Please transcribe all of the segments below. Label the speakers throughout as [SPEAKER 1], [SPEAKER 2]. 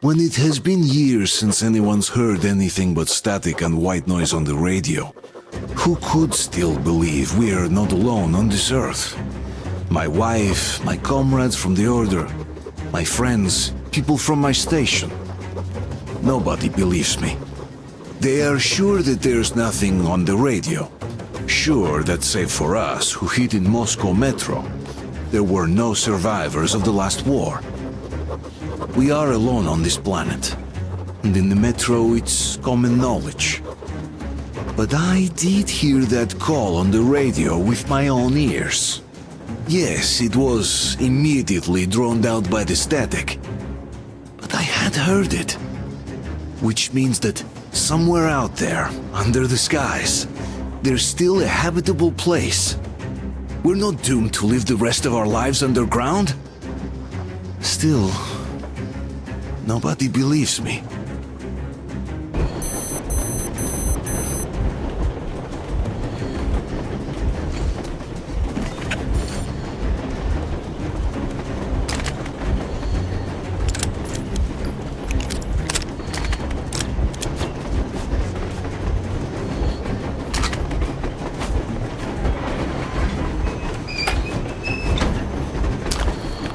[SPEAKER 1] When it has been years since anyone's heard anything but static and white noise on the radio, who could still believe we are not alone on this earth? My wife, my comrades from the Order, my friends, people from my station. Nobody believes me. They are sure that there's nothing on the radio. Sure that save for us who hid in Moscow Metro, there were no survivors of the last war. We are alone on this planet, and in the Metro it's common knowledge. But I did hear that call on the radio with my own ears. Yes, it was immediately drowned out by the static, but I had heard it. Which means that somewhere out there, under the skies, there's still a habitable place. We're not doomed to live the rest of our lives underground. Still, nobody believes me.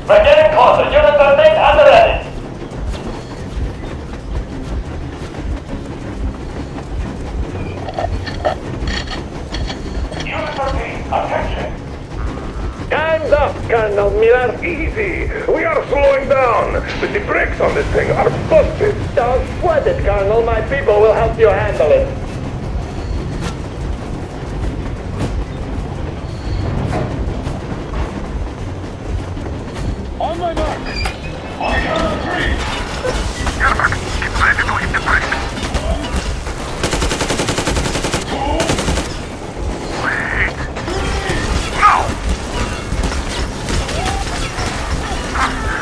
[SPEAKER 2] We're getting closer. Unit 13 and ready. Unit 13, attention.
[SPEAKER 3] Time's up, Colonel Miller. Easy. We are slowing down, but the brakes on this thing are busted.
[SPEAKER 2] Don't sweat it, Colonel. My people will help you handle it.
[SPEAKER 3] On my mark. On count of three. Gerber, get ready to hit the brake. 2. Wait. Now.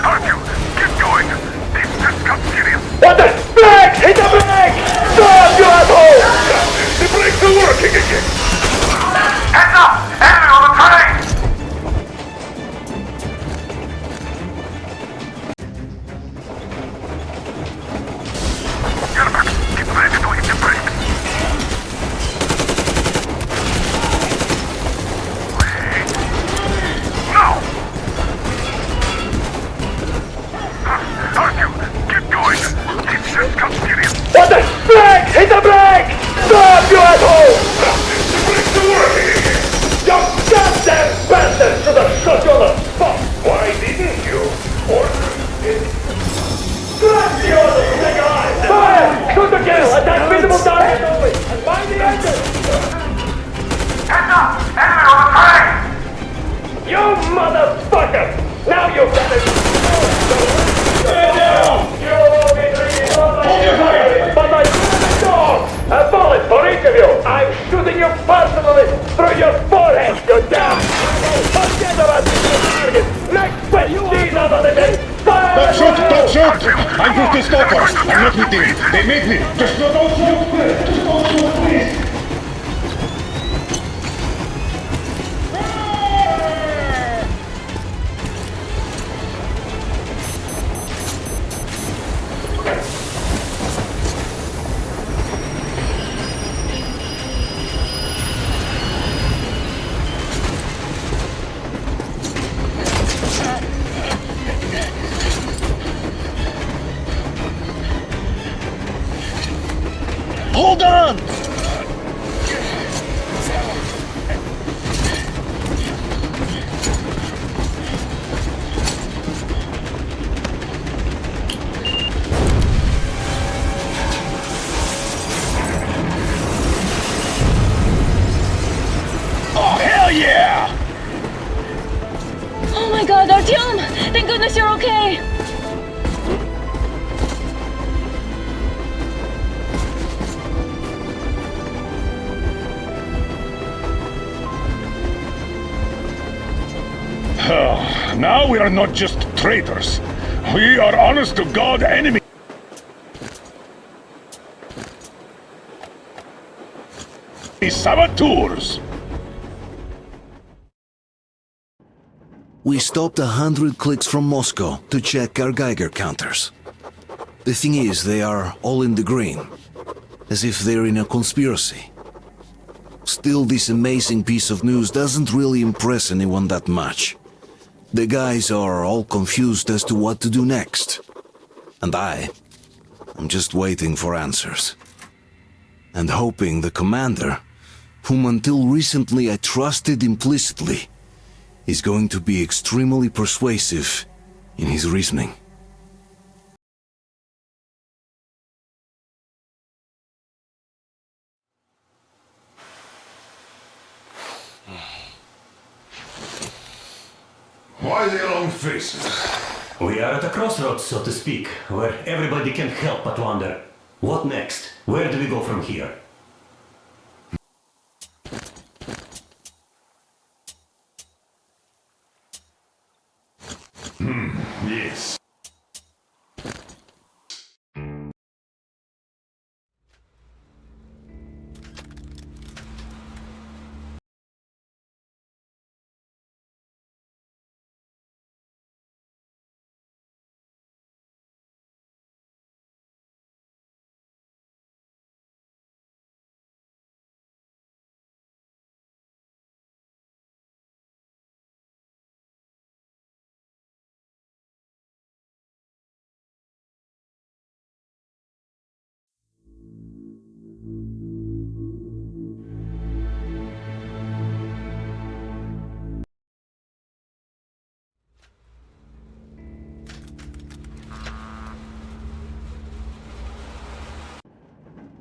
[SPEAKER 3] Argue, get going. This just got serious.
[SPEAKER 2] What the? Brake! Hit the brake! Stop, you asshole!
[SPEAKER 3] The brakes are working again.
[SPEAKER 4] Heads up! Enemy on the train!
[SPEAKER 3] Gerber, get ready to hit the brake. Wait. Now. Argue, get going. This just got serious.
[SPEAKER 2] What the? Brake! Hit the brake! Stop, you asshole!
[SPEAKER 3] The brakes are working again.
[SPEAKER 2] You goddamn bastard! Should have shot you on the spot!
[SPEAKER 3] Why didn't you? Order it.
[SPEAKER 2] Drop the order! Take your eyes! Fire! Shoot the kill! Attack visible target only! And mind the engine!
[SPEAKER 4] Heads up! Enemy on the train!
[SPEAKER 2] You motherfucker! Now you got it! Stand down! You will be treated but my dog! A bullet for each of you! I'm shooting you personally through your forehead, you damn! Forget about this target! Next 15 out of the day! Fire!
[SPEAKER 5] Don't shoot! Don't shoot! I'm just a stalker. I'm not with them. They made me. Just don't shoot, please. Just don't shoot, please. Hold on!
[SPEAKER 3] Oh, hell yeah!
[SPEAKER 6] Oh my god, Artyom! Thank goodness you're okay!
[SPEAKER 3] Now we are not just traitors. We are honest to God enemies. Saboteurs!
[SPEAKER 1] We stopped 100 clicks from Moscow to check our Geiger counters. The thing is, they are all in the green, as if they're in a conspiracy. Still, this amazing piece of news doesn't really impress anyone that much. The guys are all confused as to what to do next. And I'm just waiting for answers. And hoping the commander, whom until recently I trusted implicitly, is going to be extremely persuasive in his reasoning.
[SPEAKER 5] Why the long faces?
[SPEAKER 7] We are at a crossroads, so to speak, where everybody can help but wonder, what next? Where do we go from here?
[SPEAKER 5] Yes.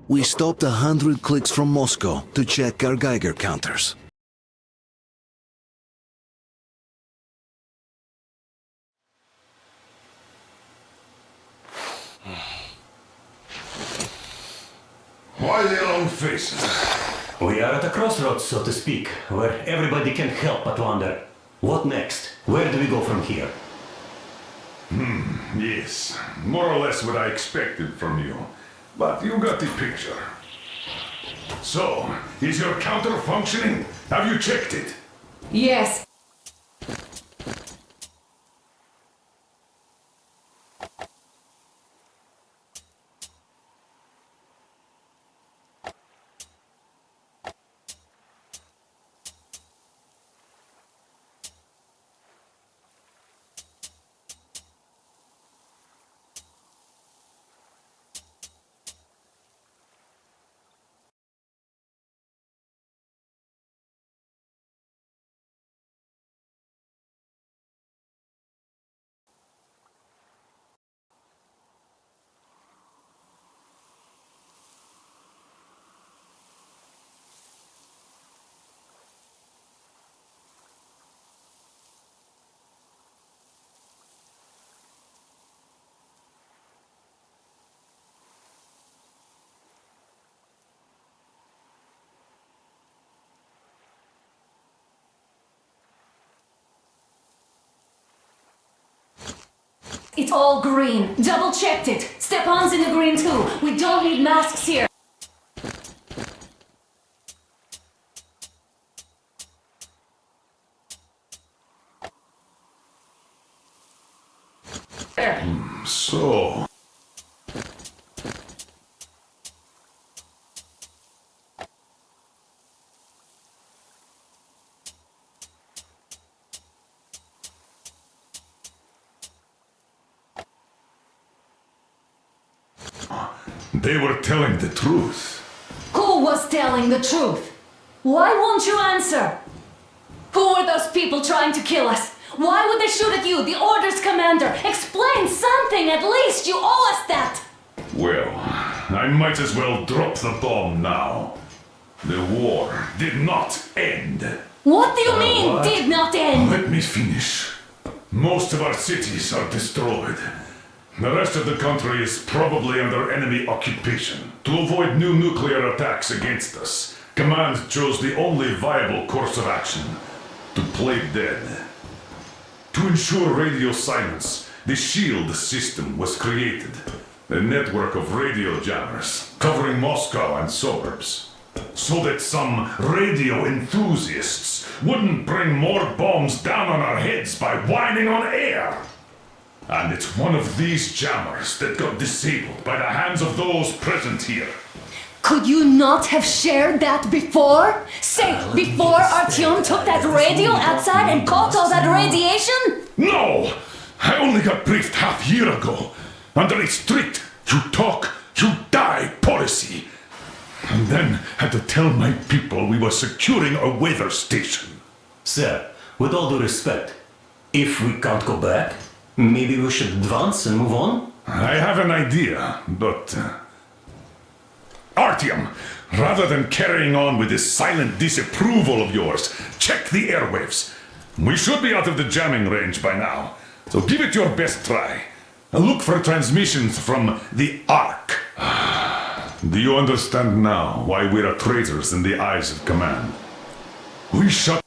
[SPEAKER 1] We stopped 100 clicks from Moscow to check our Geiger counters.
[SPEAKER 5] Why the long faces?
[SPEAKER 7] We are at a crossroads, so to speak, where everybody can help but wonder, what next? Where do we go from here?
[SPEAKER 5] Yes, more or less what I expected from you. But you got the picture. So, is your counter functioning? Have you checked it?
[SPEAKER 8] Yes. It's all green. Double checked it. Stepan's in the green too. We don't need masks here. There.
[SPEAKER 5] So... They were telling the truth.
[SPEAKER 8] Who was telling the truth? Why won't you answer? Who were those people trying to kill us? Why would they shoot at you, the Order's commander? Explain something, at least! You owe us that!
[SPEAKER 5] Well, I might as well drop the bomb now. The war did not end.
[SPEAKER 8] What do you mean,
[SPEAKER 7] what?
[SPEAKER 8] did not end?
[SPEAKER 5] Let me finish. Most of our cities are destroyed. The rest of the country is probably under enemy occupation. To avoid new nuclear attacks against us, Command chose the only viable course of action: to play dead. To ensure radio silence, the SHIELD system was created. A network of radio jammers covering Moscow and suburbs. So that some radio enthusiasts wouldn't bring more bombs down on our heads by whining on air. And it's one of these jammers that got disabled by the hands of those present here.
[SPEAKER 8] Could you not have shared that before? Say, before Artyom took that radio outside and caught all that radiation?
[SPEAKER 5] No! I only got briefed half year ago. Under a strict, you talk, you die policy. And then had to tell my people we were securing a weather station.
[SPEAKER 7] Sir, with all due respect, if we can't go back, maybe we should advance and move on?
[SPEAKER 5] I have an idea, but... Artyom, rather than carrying on with this silent disapproval of yours, check the airwaves. We should be out of the jamming range by now, so give it your best try. Look for transmissions from the Ark. Do you understand now why we're traitors in the eyes of command? We shut...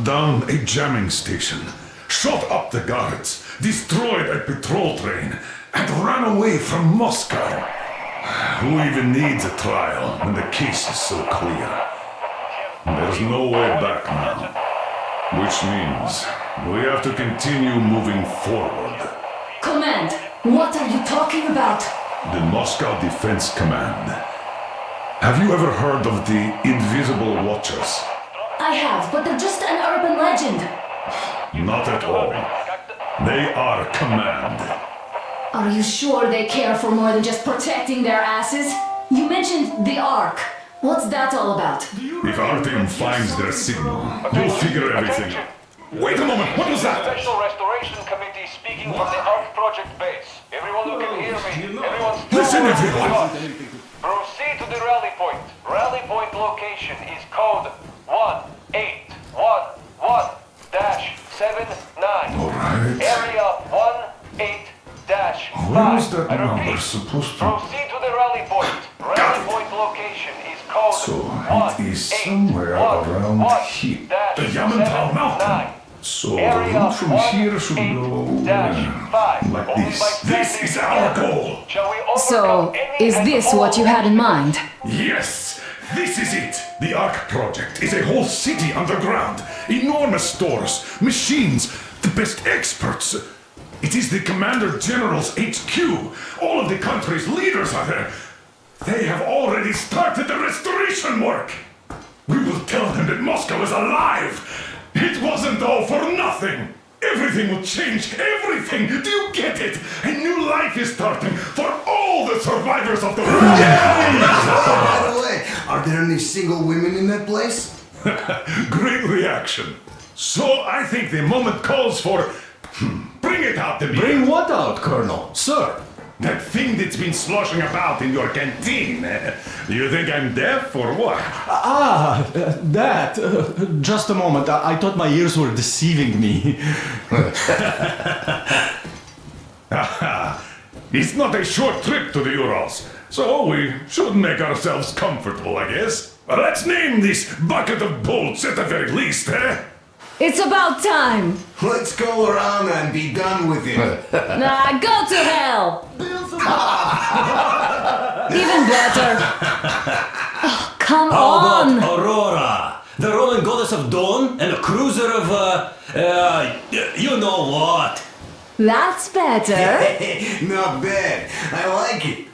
[SPEAKER 5] down a jamming station, shot up the guards, destroyed a patrol train, and ran away from Moscow. Who even needs a trial when the case is so clear? There's no way back now, which means we have to continue moving forward.
[SPEAKER 8] Command, what are you talking about?
[SPEAKER 5] The Moscow Defense Command. Have you ever heard of the Invisible Watchers?
[SPEAKER 8] I have, but they're just an urban legend.
[SPEAKER 5] Not at all. They are command.
[SPEAKER 8] Are you sure they care for more than just protecting their asses? You mentioned the Ark. What's that all about?
[SPEAKER 5] If Artyom finds their signal, you'll figure everything out. Wait a moment, what was that?
[SPEAKER 9] Special Restoration Committee speaking from the Ark Project base. Everyone who can hear me, everyone...
[SPEAKER 5] Listen, everyone!
[SPEAKER 9] Proceed to the rally point. Rally point location is code 1811-79.
[SPEAKER 5] Alright.
[SPEAKER 9] Area 18-5.
[SPEAKER 5] Where was that
[SPEAKER 9] I repeat,
[SPEAKER 5] number supposed to...
[SPEAKER 9] proceed to the rally point. Rally point location is code
[SPEAKER 5] So, it is somewhere around here. The Yamantau Mountain. So, the route from here should go... like this. This is our goal!
[SPEAKER 8] So, is this what you had in mind?
[SPEAKER 5] Yes! This is it! The Ark Project is a whole city underground. Enormous stores, machines, the best experts. It is the Commander General's HQ. All of the country's leaders are there. They have already started the restoration work. We will tell them that Moscow is alive. It wasn't all for nothing. Everything will change. Everything. Do you get it? A new life is starting for all the survivors of the war.
[SPEAKER 10] By the way, are there any single women in that place?
[SPEAKER 5] Great reaction. So I think the moment calls for... bring it out to me.
[SPEAKER 11] Bring what out, Colonel? Sir?
[SPEAKER 5] That thing that's been sloshing about in your canteen. You think I'm deaf or what?
[SPEAKER 11] That. Just a moment. I thought my ears were deceiving me.
[SPEAKER 5] It's not a short trip to the Urals, so we should make ourselves comfortable, I guess. Let's name this bucket of bolts at the very least, eh?
[SPEAKER 8] It's about time.
[SPEAKER 10] Let's go around and be done with it.
[SPEAKER 8] Nah, go to hell. Even better. Oh, come
[SPEAKER 7] How
[SPEAKER 8] on.
[SPEAKER 7] about Aurora? The Roman goddess of dawn and a cruiser of, you know what?
[SPEAKER 8] That's better.
[SPEAKER 10] Not bad. I like it.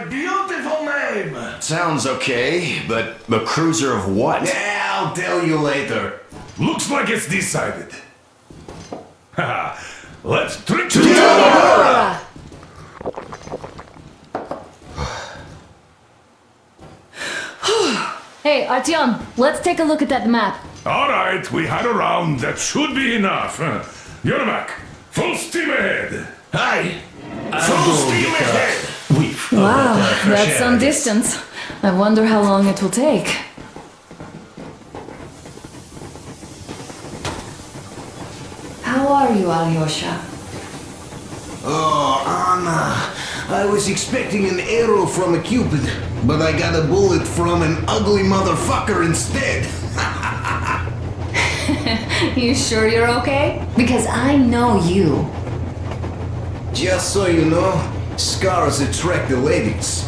[SPEAKER 3] Beautiful name!
[SPEAKER 10] Sounds okay, but the cruiser of what? Yeah, I'll tell you later.
[SPEAKER 5] Looks like it's decided. Let's drink to
[SPEAKER 8] Hey, Artyom, let's take a look at that map.
[SPEAKER 5] All right, we had a round. That should be enough. Yermak, full steam ahead.
[SPEAKER 7] Hi.
[SPEAKER 5] Full steam ahead.
[SPEAKER 8] Wow, that's some distance. I wonder how long it will take. How are you, Alyosha?
[SPEAKER 10] Oh, Anna. I was expecting an arrow from a Cupid, but I got a bullet from an ugly motherfucker instead.
[SPEAKER 8] You sure you're okay? Because I know you.
[SPEAKER 10] Just so you know, scars attract the ladies.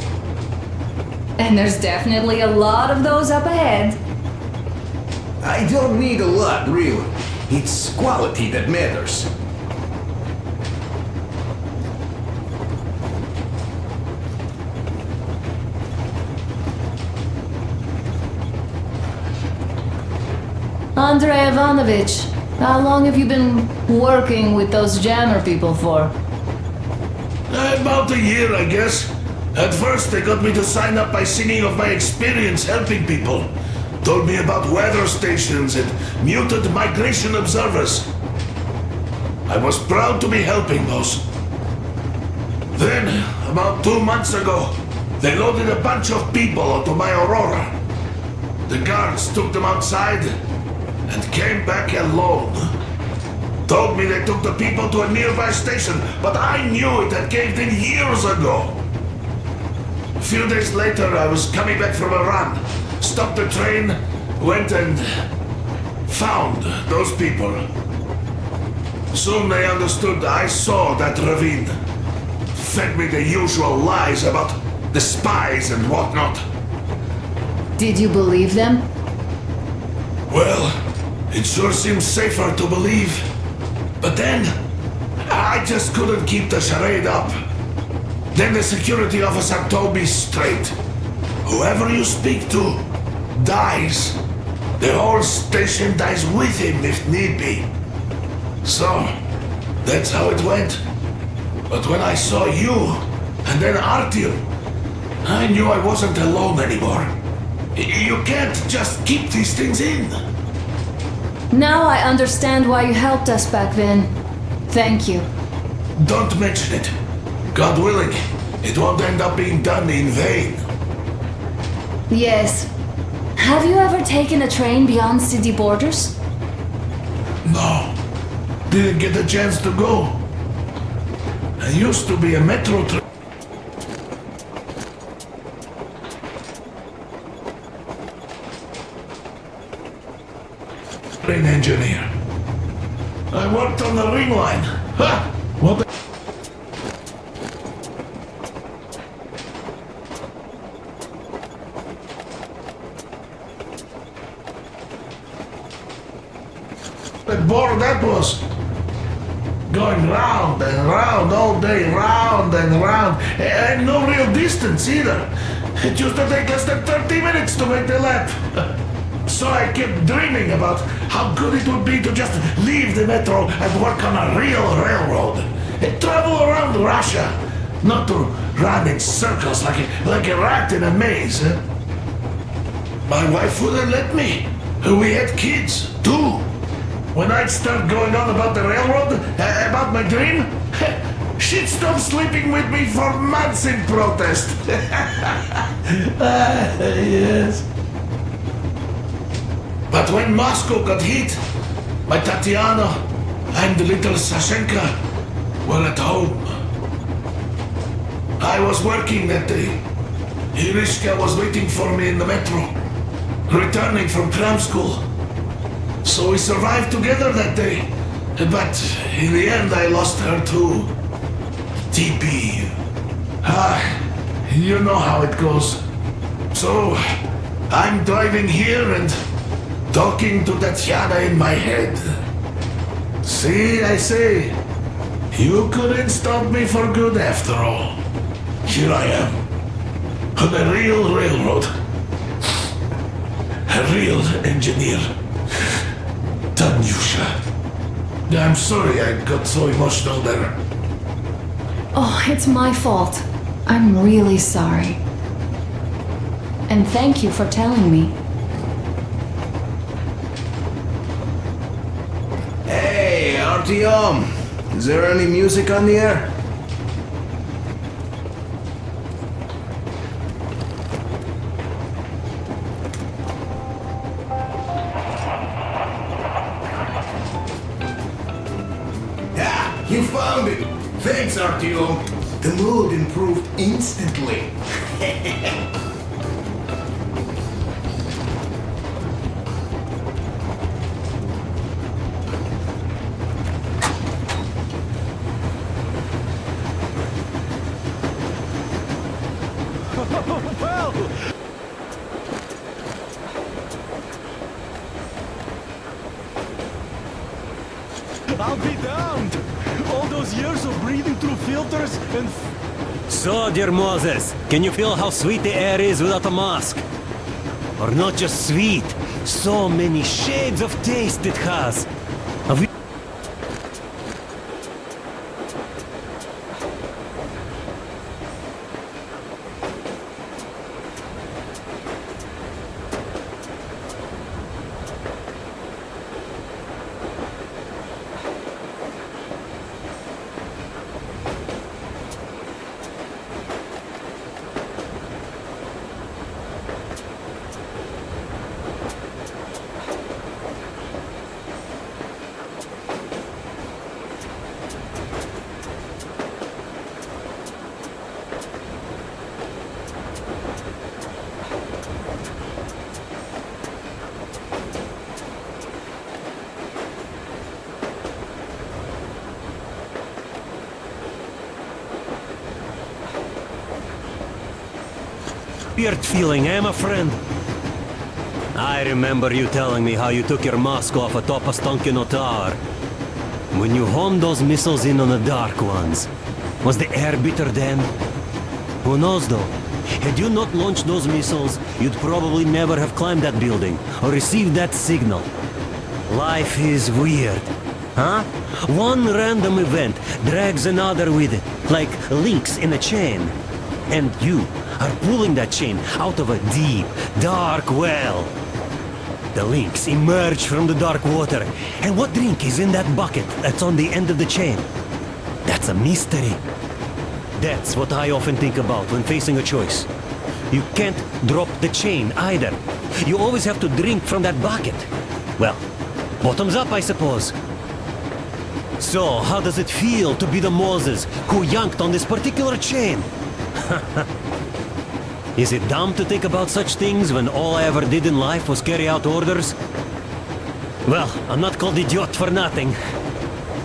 [SPEAKER 8] And there's definitely a lot of those up ahead.
[SPEAKER 10] I don't need a lot, really. It's quality that matters.
[SPEAKER 8] Andrei Ivanovich, how long have you been working with those jammer people for?
[SPEAKER 3] About a year, I guess. At first, they got me to sign up by singing of my experience helping people. Told me about weather stations and muted migration observers. I was proud to be helping, boss. Then, about 2 months ago, they loaded a bunch of people onto my Aurora. The guards took them outside and came back alone. Told me they took the people to a nearby station, but I knew it had caved in years ago. A few days later, I was coming back from a run, stopped the train, went and found those people. Soon they understood I saw that ravine. Fed me the usual lies about the spies and whatnot.
[SPEAKER 8] Did you believe them?
[SPEAKER 3] Well, it sure seems safer to believe. But then, I just couldn't keep the charade up. Then the security officer told me straight. Whoever you speak to dies. The whole station dies with him if need be. So, that's how it went. But when I saw you, and then Artyom, I knew I wasn't alone anymore. You can't just keep these things in.
[SPEAKER 8] Now I understand why you helped us back then. Thank you.
[SPEAKER 3] Don't mention it. God willing, it won't end up being done in vain.
[SPEAKER 8] Yes. Have you ever taken a train beyond city borders?
[SPEAKER 3] No. Didn't get a chance to go. I used to be a metro train engineer. I worked on the ring line. Ha! What the... What bore that was? Going round and round all day, round and round, and no real distance either. It used to take less than 30 minutes to make the lap. So I kept dreaming about how good it would be to just leave the metro and work on a real railroad. And travel around Russia, not to run in circles like a rat in a maze. My wife wouldn't let me. We had kids, too. When I'd start going on about the railroad, about my dream, she'd stop sleeping with me for months in protest. Yes. But when Moscow got hit, my Tatiana and little Sashenka were at home. I was working that day. Irishka was waiting for me in the metro, returning from cram school. So we survived together that day. But in the end, I lost her too. TP. You know how it goes. So, I'm driving here and talking to Tatiana in my head. See, I say, you couldn't stop me for good after all. Here I am, on a real railroad. A real engineer. Tanyusha. I'm sorry I got so emotional there.
[SPEAKER 8] Oh, it's my fault. I'm really sorry. And thank you for telling me.
[SPEAKER 10] Hey, Artyom! Is there any music on the air? Ah, you found it! Thanks, Artyom! The mood improved instantly.
[SPEAKER 11] I'll be damned! All those years of breathing through filters and...
[SPEAKER 7] So, dear Moses, can you feel how sweet the air is without a mask? Or not just sweet, so many shades of taste it has. Have you... Weird feeling, eh, my friend? I remember you telling me how you took your mask off atop a Stankino tower. When you homed those missiles in on the Dark Ones, was the air bitter then? Who knows though? Had you not launched those missiles, you'd probably never have climbed that building or received that signal. Life is weird, huh? One random event drags another with it, like links in a chain. And you are pulling that chain out of a deep, dark well. The links emerge from the dark water. And what drink is in that bucket that's on the end of the chain? That's a mystery. That's what I often think about when facing a choice. You can't drop the chain either. You always have to drink from that bucket. Well, bottoms up, I suppose. So, how does it feel to be the Moses who yanked on this particular chain? Is it dumb to think about such things when all I ever did in life was carry out orders? Well, I'm not called idiot for nothing.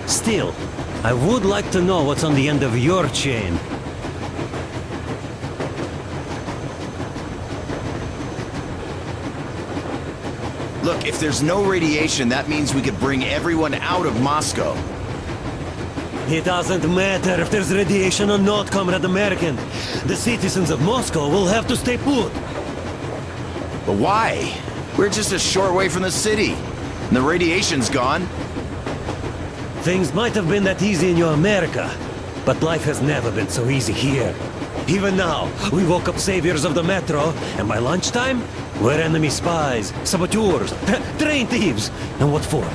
[SPEAKER 7] Still, I would like to know what's on the end of your chain.
[SPEAKER 12] Look, if there's no radiation, that means we could bring everyone out of Moscow.
[SPEAKER 7] It doesn't matter if there's radiation or not, Comrade American. The citizens of Moscow will have to stay put.
[SPEAKER 12] But why? We're just a short way from the city. And the radiation's gone.
[SPEAKER 7] Things might have been that easy in your America, but life has never been so easy here. Even now, we woke up saviors of the metro, and by lunchtime, we're enemy spies, saboteurs, train thieves. And what for?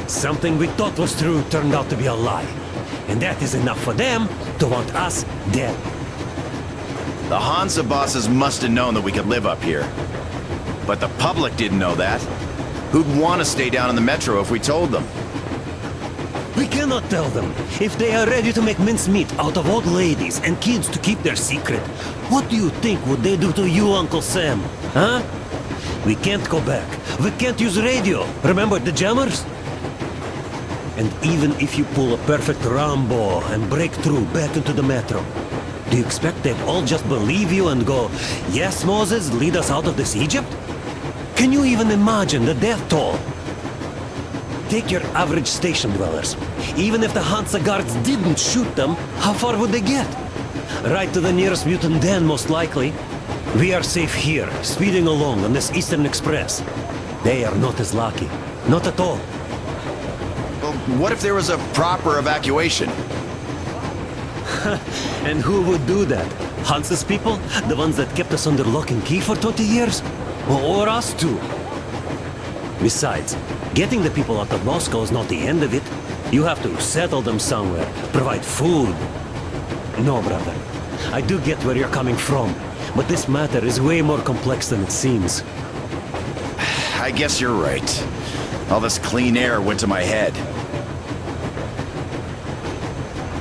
[SPEAKER 7] Something we thought was true turned out to be a lie. And that is enough for them to want us dead.
[SPEAKER 12] The Hansa bosses must have known that we could live up here. But the public didn't know that. Who'd want to stay down in the metro if we told them?
[SPEAKER 7] We cannot tell them. If they are ready to make mincemeat out of old ladies and kids to keep their secret, what do you think would they do to you, Uncle Sam? Huh? We can't go back. We can't use radio. Remember the jammers? And even if you pull a perfect Rambo and break through back into the metro, do you expect they'd all just believe you and go, "Yes, Moses, lead us out of this Egypt"? Can you even imagine the death toll? Take your average station dwellers. Even if the Hansa guards didn't shoot them, how far would they get? Right to the nearest mutant den, most likely. We are safe here, speeding along on this Eastern Express. They are not as lucky. Not at all.
[SPEAKER 12] what if there was a proper evacuation?
[SPEAKER 7] And who would do that? Hansa's people? The ones that kept us under lock and key for 20 years? Or us too? Besides, getting the people out of Moscow is not the end of it. You have to settle them somewhere, provide food. No, brother. I do get where you're coming from, but this matter is way more complex than it seems.
[SPEAKER 12] I guess you're right. All this clean air went to my head.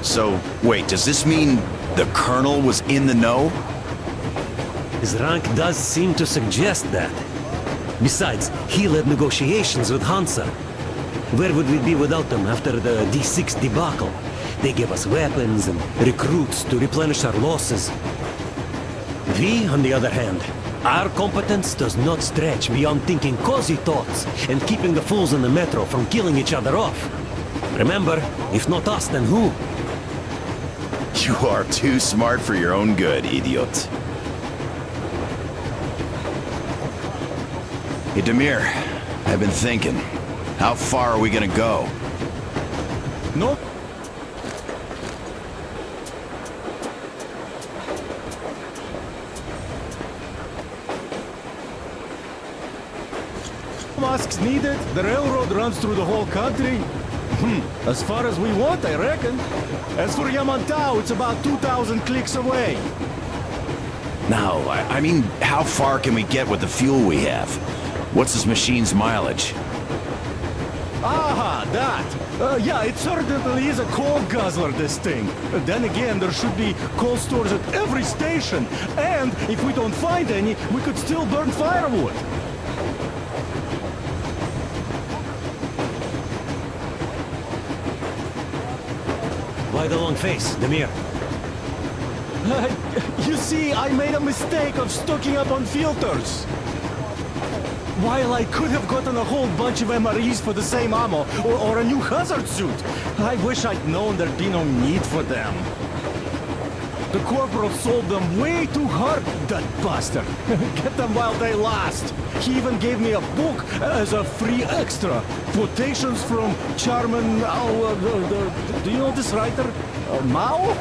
[SPEAKER 12] So, wait, does this mean the Colonel was in the know?
[SPEAKER 7] His rank does seem to suggest that. Besides, he led negotiations with Hansa. Where would we be without them after the D6 debacle? They gave us weapons and recruits to replenish our losses. We, on the other hand, our competence does not stretch beyond thinking cozy thoughts and keeping the fools in the metro from killing each other off. Remember, if not us, then who?
[SPEAKER 12] You are too smart for your own good, idiot. Hey, Damir, I've been thinking. How far are we gonna go?
[SPEAKER 11] No. Masks needed. The railroad runs through the whole country. As far as we want, I reckon. As for Yamantau, it's about 2,000 clicks away.
[SPEAKER 12] No, I mean, how far can we get with the fuel we have? What's this machine's mileage?
[SPEAKER 11] Aha, that! Yeah, it certainly is a coal guzzler, this thing. Then again, there should be coal stores at every station. And if we don't find any, we could still burn firewood.
[SPEAKER 7] Why the long face, Damir?
[SPEAKER 11] You see, I made a mistake of stocking up on filters. While I could have gotten a whole bunch of MREs for the same ammo, or a new hazard suit, I wish I'd known there'd be no need for them. The corporal sold them way too hard, that bastard. Get them while they last. He even gave me a book as a free extra. Quotations from Chairman... do you know this writer? Mao?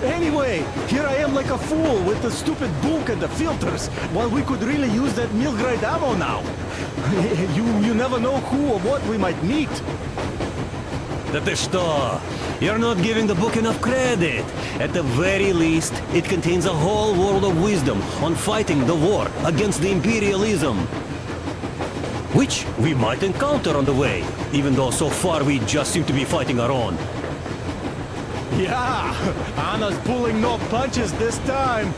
[SPEAKER 11] Anyway, here I am like a fool with the stupid book and the filters, while we could really use that meal-grade ammo now. You never know who or what we might meet.
[SPEAKER 7] That is что? You're not giving the book enough credit. At the very least, it contains a whole world of wisdom on fighting the war against the imperialism. Which we might encounter on the way, even though so far we just seem to be fighting our own.
[SPEAKER 11] Yeah, Anna's pulling no punches this time.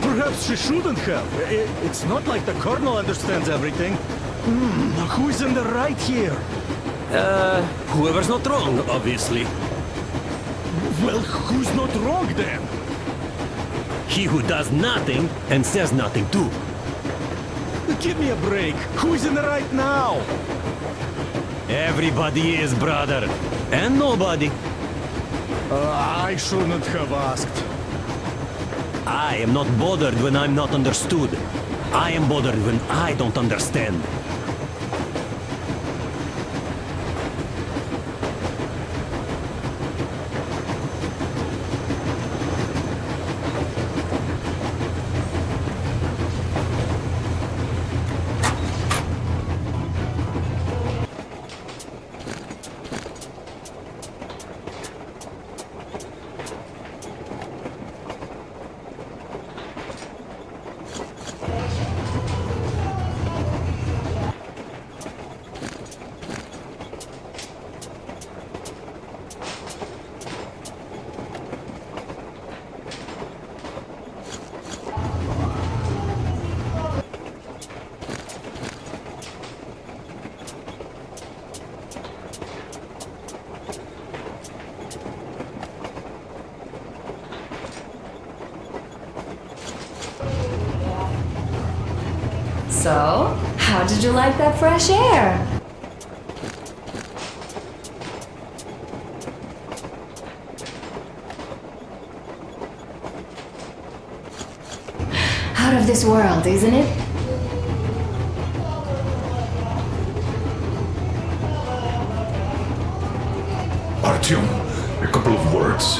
[SPEAKER 11] Perhaps she shouldn't have. It's not like the Colonel understands everything. Who's in the right here?
[SPEAKER 7] Whoever's not wrong, obviously.
[SPEAKER 11] Well, who's not wrong then?
[SPEAKER 7] He who does nothing and says nothing too.
[SPEAKER 11] Give me a break. Who's in the right now?
[SPEAKER 7] Everybody is, brother. And nobody.
[SPEAKER 11] I shouldn't have asked.
[SPEAKER 7] I am not bothered when I'm not understood. I am bothered when I don't understand.
[SPEAKER 8] So, how did you like that fresh air? Out of this world, isn't it?
[SPEAKER 5] Artyom, a couple of words.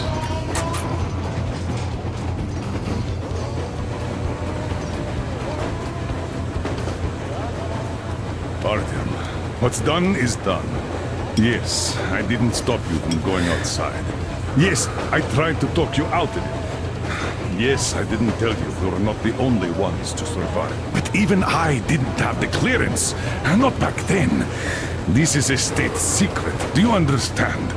[SPEAKER 5] Artyom, what's done is done. Yes, I didn't stop you from going outside. Yes, I tried to talk you out of it. Yes, I didn't tell you you're not the only ones to survive. But even I didn't have the clearance. Not back then. This is a state secret. Do you understand?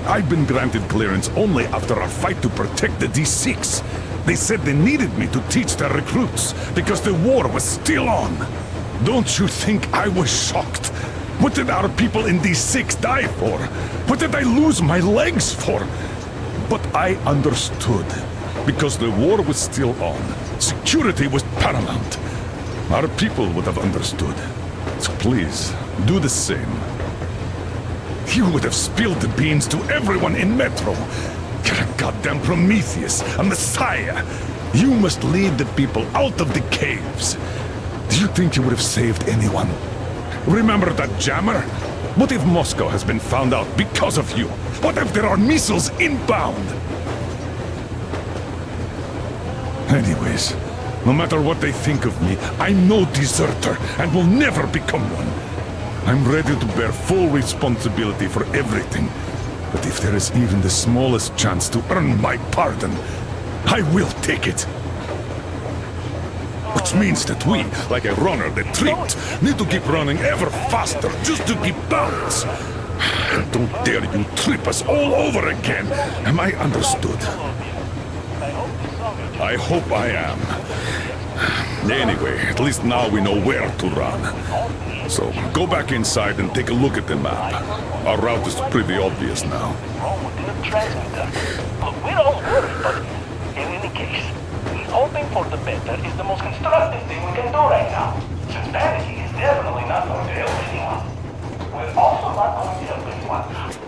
[SPEAKER 5] I've been granted clearance only after a fight to protect the D6. They said they needed me to teach their recruits because the war was still on. Don't you think I was shocked? What did our people in D6 die for? What did I lose my legs for? But I understood. Because the war was still on. Security was paramount. Our people would have understood. So please, do the same. You would have spilled the beans to everyone in Metro. You're a goddamn Prometheus, a messiah. You must lead the people out of the caves. Do you think you would have saved anyone? Remember that jammer? What if Moscow has been found out because of you? What if there are missiles inbound? Anyways, no matter what they think of me, I'm no deserter and will never become one. I'm ready to bear full responsibility for everything. But if there is even the smallest chance to earn my pardon, I will take it. Which means that we, like a runner that tripped, need to keep running ever faster just to keep balance. And don't dare you trip us all over again. Am I understood? I hope I am. Anyway, at least now we know where to run. So, go back inside and take a look at the map. Our route is pretty obvious now.
[SPEAKER 9] We're all worried, but in any case, hoping for the better is the most constructive thing we can do right now. Since panicking is definitely not going to help anyone. We're also not going to help anyone.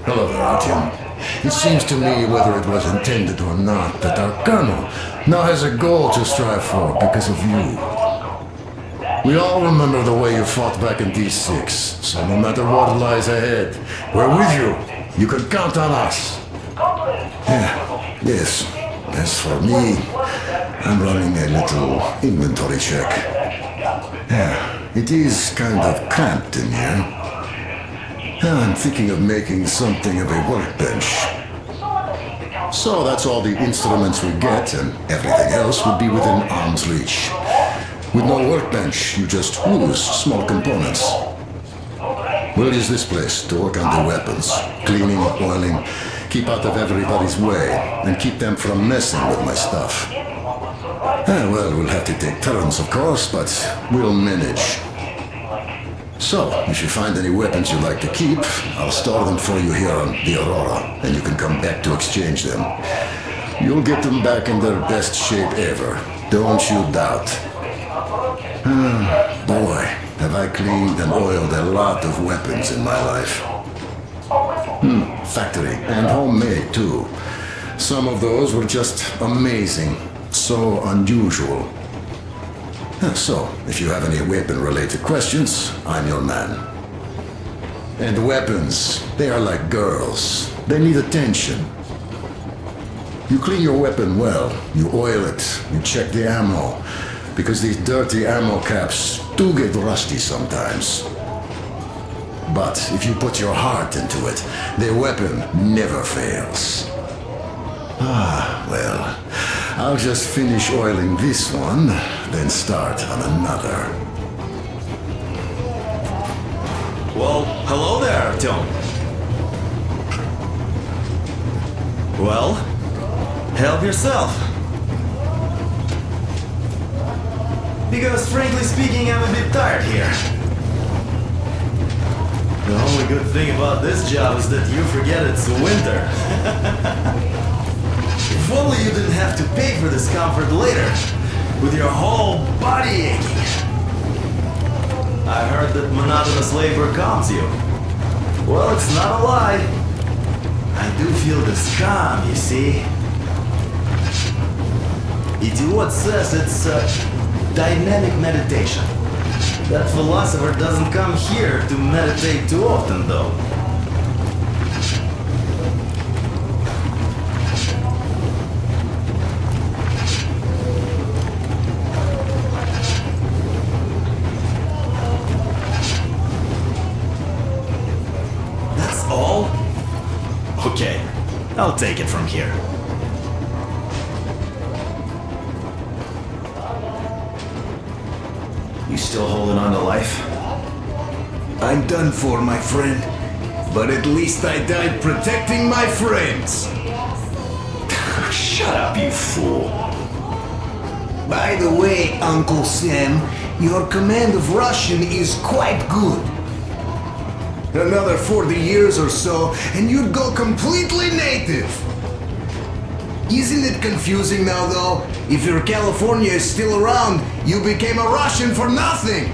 [SPEAKER 10] Hello there, Artyom. It seems to me, whether it was intended or not, that our colonel now has a goal to strive for because of you. We all remember the way you fought back in D6, so no matter what lies ahead, we're with you. You can count on us. Yeah, yes. As for me, I'm running a little inventory check. Yeah, it is kind of cramped in here. I'm thinking of making something of a workbench. So that's all the instruments we get, and everything else would be within arm's reach. With no workbench, you just use small components. We'll use this place to work on the weapons. Cleaning, oiling, keep out of everybody's way, and keep them from messing with my stuff. Well, we'll have to take turns, of course, but we'll manage. So, if you find any weapons you'd like to keep, I'll store them for you here on the Aurora, and you can come back to exchange them. You'll get them back in their best shape ever. Don't you doubt. Boy, have I cleaned and oiled a lot of weapons in my life. Factory and homemade, too. Some of those were just amazing. So unusual. So, if you have any weapon-related questions, I'm your man. And weapons, they are like girls. They need attention. You clean your weapon well, you oil it, you check the ammo, because these dirty ammo caps do get rusty sometimes. But if you put your heart into it, the weapon never fails. Well, I'll just finish oiling this one, then start on another.
[SPEAKER 13] Well, hello there, Artyom. Well, help yourself. Because frankly speaking, I'm a bit tired here. The only good thing about this job is that you forget it's winter. If only you didn't have to pay for this comfort later, with your whole body aching. I heard that monotonous labor calms you. Well, it's not a lie. I do feel this calm, you see. Idiot says it's dynamic meditation. That philosopher doesn't come here to meditate too often, though. That's all? Okay, I'll take it from here. You still holding on to life?
[SPEAKER 1] I'm done for, my friend. But at least I died protecting my friends.
[SPEAKER 13] Shut up, you fool.
[SPEAKER 1] By the way, Uncle Sam, your command of Russian is quite good. Another 40 years or so, and you'd go completely native. Isn't it confusing now, though? If your California is still around, you became a Russian for nothing!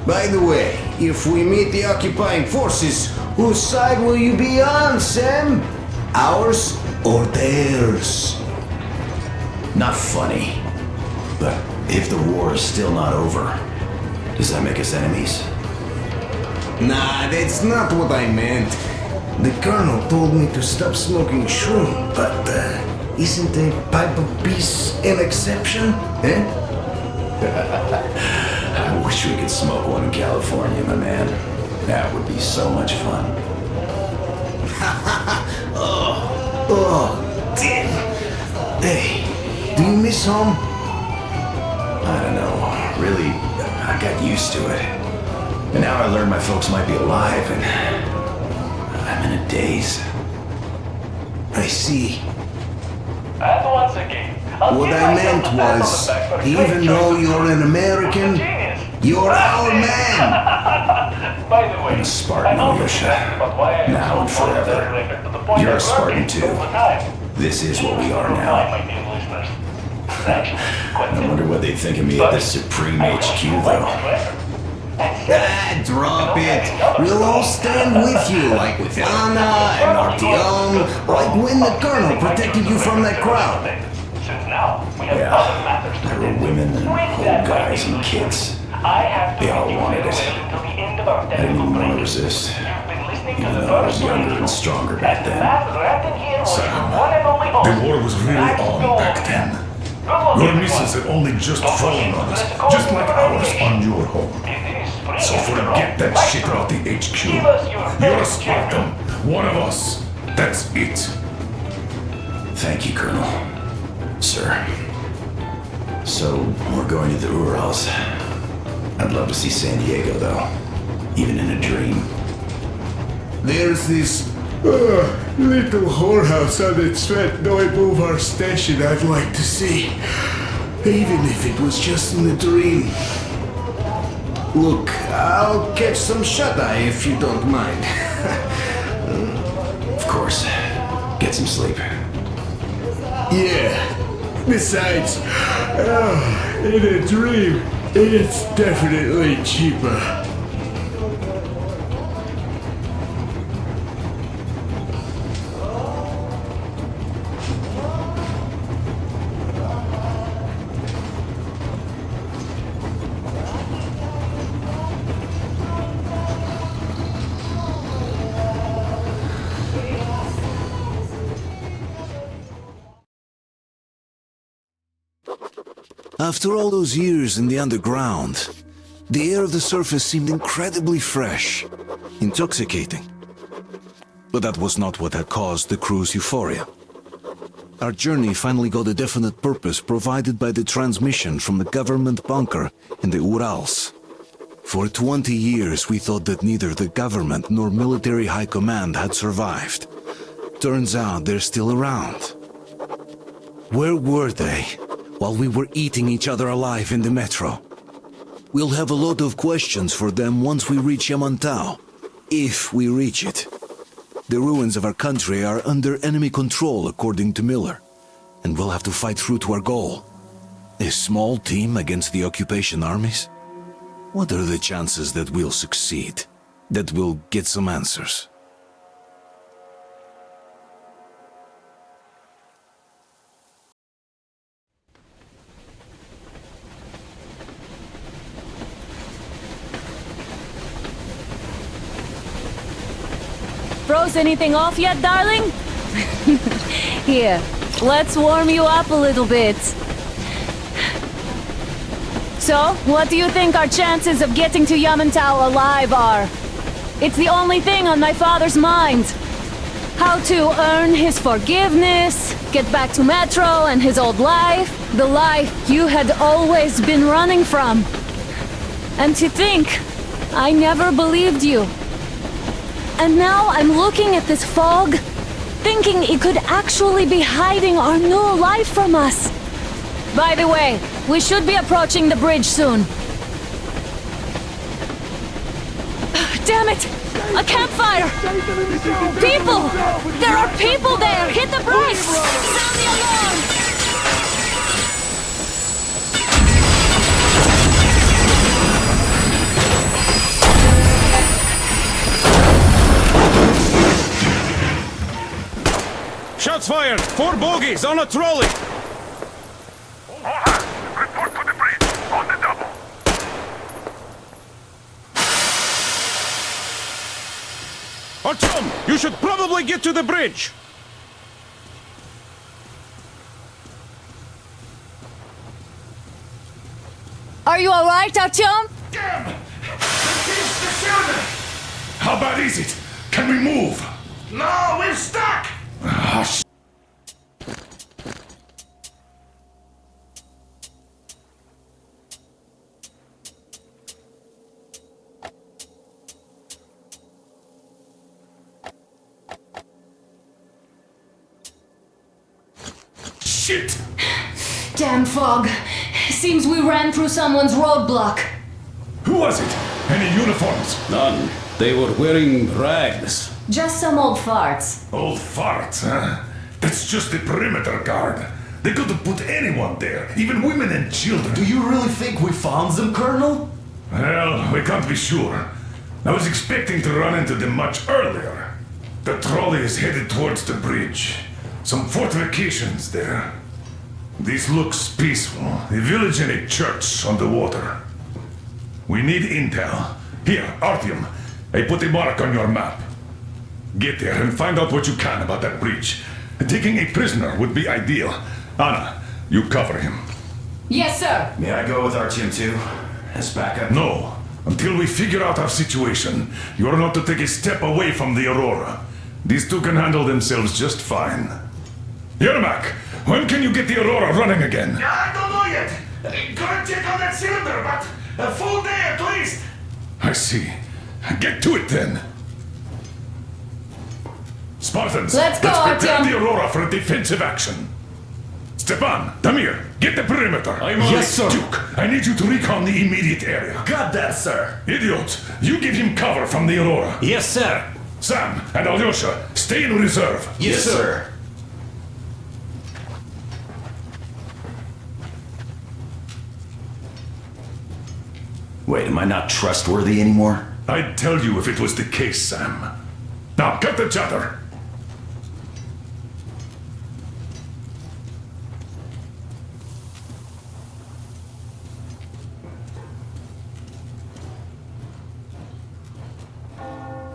[SPEAKER 1] By the way, if we meet the occupying forces, whose side will you be on, Sam? Ours or theirs?
[SPEAKER 13] Not funny. But if the war is still not over, does that make us enemies?
[SPEAKER 1] Nah, that's not what I meant. The Colonel told me to stop smoking shroom, but isn't a pipe of peace an exception, eh?
[SPEAKER 13] I wish we could smoke one in California, my man. That would be so much fun.
[SPEAKER 1] Oh, damn. Hey, do you miss home?
[SPEAKER 13] I don't know. Really, I got used to it. And now I learned my folks might be alive, and I'm in a daze.
[SPEAKER 1] I see.
[SPEAKER 9] And once again,
[SPEAKER 1] What I meant was, even though you're an American, you're our man!
[SPEAKER 9] By the way,
[SPEAKER 13] I'm a Spartan, Alyosha. Now and forever. You're a Spartan too. This is what we are now. I wonder what they think of me at the Supreme HQ, though.
[SPEAKER 1] Drop it. We'll all stand with you, like with Anna and Artyom, like when the Colonel protected you from that crowd.
[SPEAKER 13] Yeah, there were women and old guys and kids. They all wanted it. I didn't even want to resist, even though I was younger and stronger back then.
[SPEAKER 5] Sam, the war was really on back then. Your missiles had only just fallen on us, just like ours on your home. So forget that shit about the HQ. You're a Spartan, one of us. That's it.
[SPEAKER 13] Thank you, Colonel. Sir. So, we're going to the Urals. I'd love to see San Diego, though. Even in a dream.
[SPEAKER 1] There's this little whorehouse on the Tsvetnoy Boulevard station I'd like to see. Even if it was just in a dream. Look, I'll catch some shut-eye if you don't mind.
[SPEAKER 13] Of course. Get some sleep.
[SPEAKER 1] Yeah. Besides, in a dream, it's definitely cheaper. After all those years in the underground, the air of the surface seemed incredibly fresh, intoxicating. But that was not what had caused the crew's euphoria. Our journey finally got a definite purpose provided by the transmission from the government bunker in the Urals. For 20 years, we thought that neither the government nor military high command had survived. Turns out they're still around. Where were they while we were eating each other alive in the metro? We'll have a lot of questions for them once we reach Yamantau. If we reach it. The ruins of our country are under enemy control, according to Miller. And we'll have to fight through to our goal. A small team against the occupation armies? What are the chances that we'll succeed? That we'll get some answers?
[SPEAKER 6] Froze anything off yet, darling? Here, let's warm you up a little bit. So, what do you think our chances of getting to Yamantau alive are? It's the only thing on my father's mind. How to earn his forgiveness, get back to Metro and his old life, the life you had always been running from. And to think, I never believed you. And now I'm looking at this fog, thinking it could actually be hiding our new life from us. By the way, we should be approaching the bridge soon. Damn it! A campfire! People! There are people there! Hit the brakes! Sound the alarm!
[SPEAKER 11] Shots fired! 4 bogies on a trolley!
[SPEAKER 4] Over. Report to the bridge. On the double.
[SPEAKER 11] Artyom, you should probably get to the bridge!
[SPEAKER 6] Are you alright, Artyom?
[SPEAKER 5] Damn! How bad is it? Can we move?
[SPEAKER 3] No, we're stuck!
[SPEAKER 5] Ah, shit!
[SPEAKER 8] Damn fog. Seems we ran through someone's roadblock.
[SPEAKER 5] Who was it? Any uniforms?
[SPEAKER 14] None. They were wearing rags.
[SPEAKER 8] Just some old farts.
[SPEAKER 5] Old farts, huh? That's just the perimeter guard. They could have put anyone there, even women and children.
[SPEAKER 13] Do you really think we found them, Colonel?
[SPEAKER 5] Well, we can't be sure. I was expecting to run into them much earlier. The trolley is headed towards the bridge. Some fortifications there. This looks peaceful. A village and a church on the water. We need intel. Here, Artyom, I put a mark on your map. Get there and find out what you can about that bridge. Taking a prisoner would be ideal. Anna, you cover him.
[SPEAKER 8] Yes, sir.
[SPEAKER 13] May I go with Artyom too? As backup?
[SPEAKER 5] No. Until we figure out our situation, you are not to take a step away from the Aurora. These two can handle themselves just fine. Yermak, when can you get the Aurora running again?
[SPEAKER 3] I don't know yet. Gonna check on that cylinder, but a full day at least.
[SPEAKER 5] I see. Get to it then. Spartans,
[SPEAKER 8] Let's go,
[SPEAKER 5] prepare
[SPEAKER 8] Artyom.
[SPEAKER 5] the Aurora for a defensive action. Stepan, Damir, get the perimeter.
[SPEAKER 13] Yes, sir.
[SPEAKER 5] Duke, I need you to recon the immediate area.
[SPEAKER 13] Got that, sir.
[SPEAKER 5] Idiot, you give him cover from the Aurora.
[SPEAKER 7] Yes, sir.
[SPEAKER 5] Sam and Alyosha, stay in reserve.
[SPEAKER 13] Yes, sir. Wait, am I not trustworthy anymore?
[SPEAKER 5] I'd tell you if it was the case, Sam. Now, cut the chatter.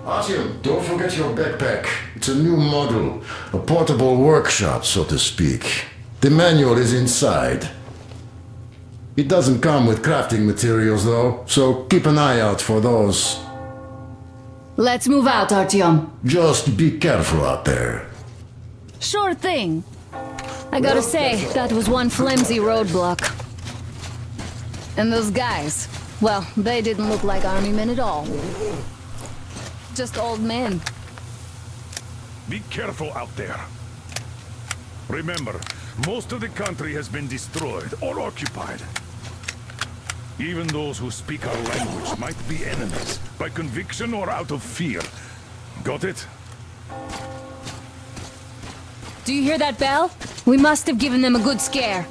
[SPEAKER 10] Artyom, don't forget your backpack. It's a new model. A portable workshop, so to speak. The manual is inside. It doesn't come with crafting materials, though, so keep an eye out for those.
[SPEAKER 8] Let's move out, Artyom.
[SPEAKER 10] Just be careful out there.
[SPEAKER 6] Sure thing. I gotta say, that was one flimsy roadblock. And those guys, Well, they didn't look like army men at all. Just old men.
[SPEAKER 5] Be careful out there. Remember, most of the country has been destroyed or occupied. Even those who speak our language might be enemies, by conviction or out of fear. Got it?
[SPEAKER 6] Do you hear that bell? We must have given them a good scare.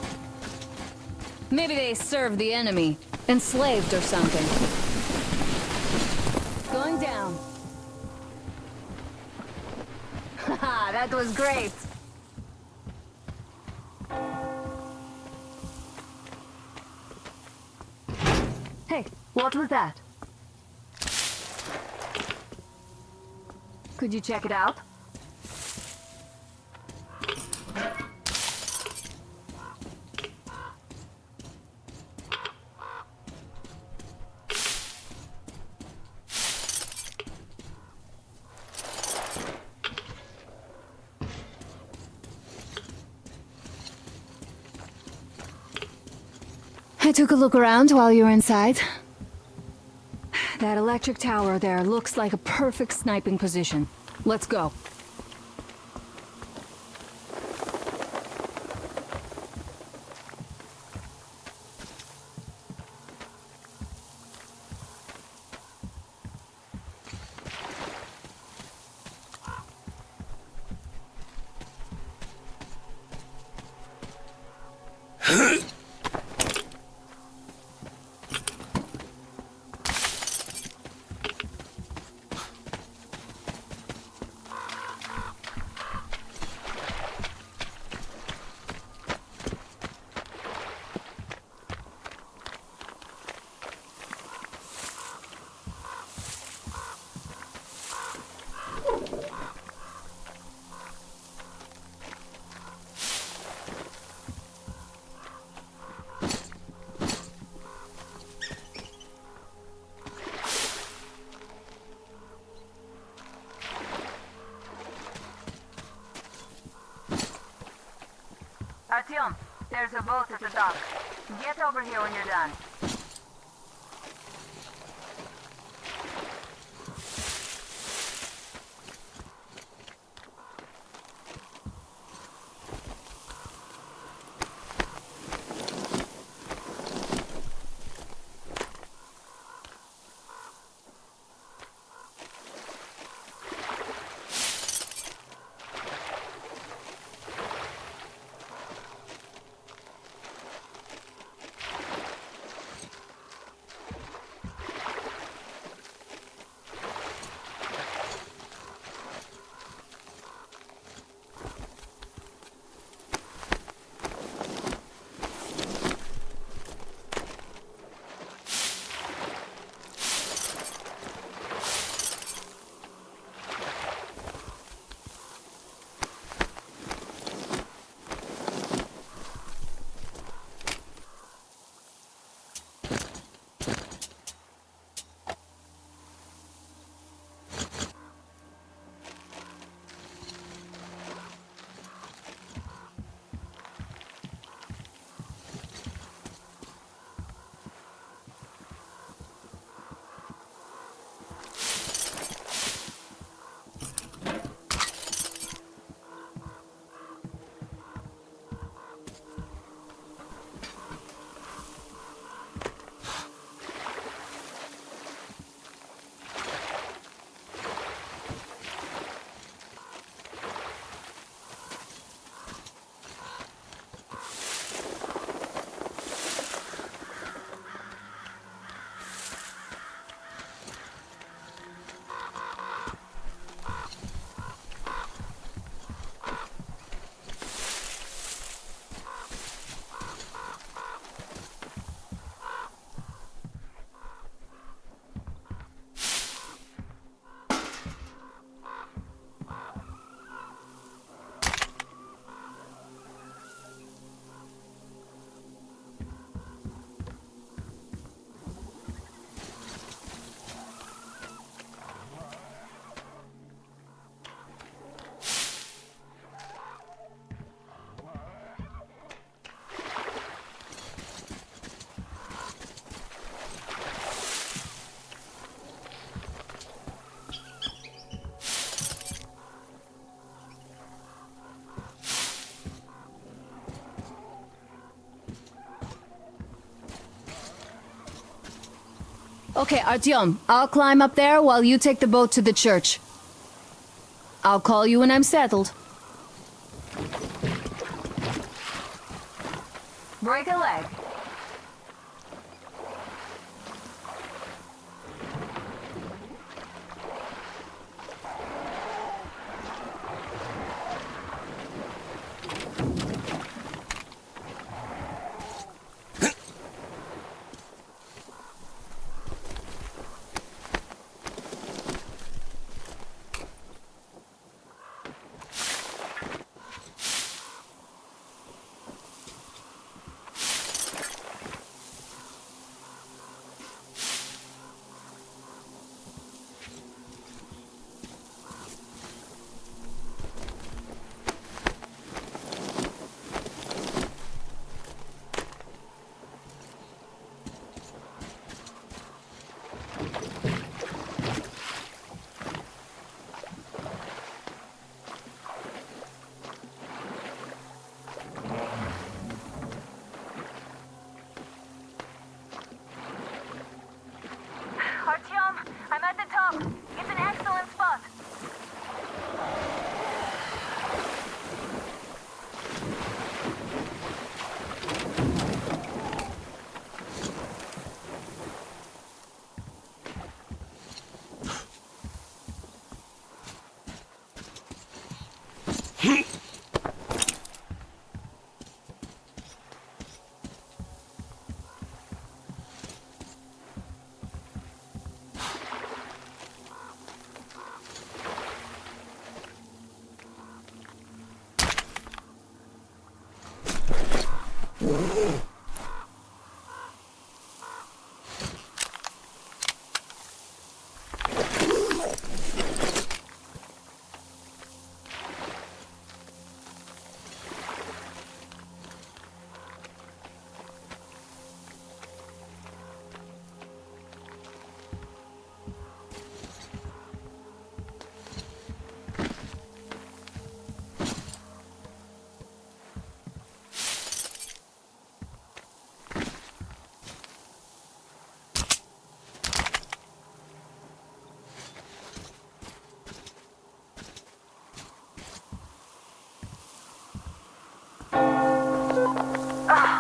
[SPEAKER 6] Maybe they served the enemy. Enslaved or something. Going down. Haha, that was great. Hey, what was that? Could you check it out? I took a look around while you were inside. That electric tower there looks like a perfect sniping position. Let's go.
[SPEAKER 15] Artyom, there's a boat at the dock. Get over here when you're done.
[SPEAKER 6] Okay, Artyom, I'll climb up there while you take the boat to the church. I'll call you when I'm settled.
[SPEAKER 15] Break a leg. Artyom, I'm at the top. It's an excellent spot.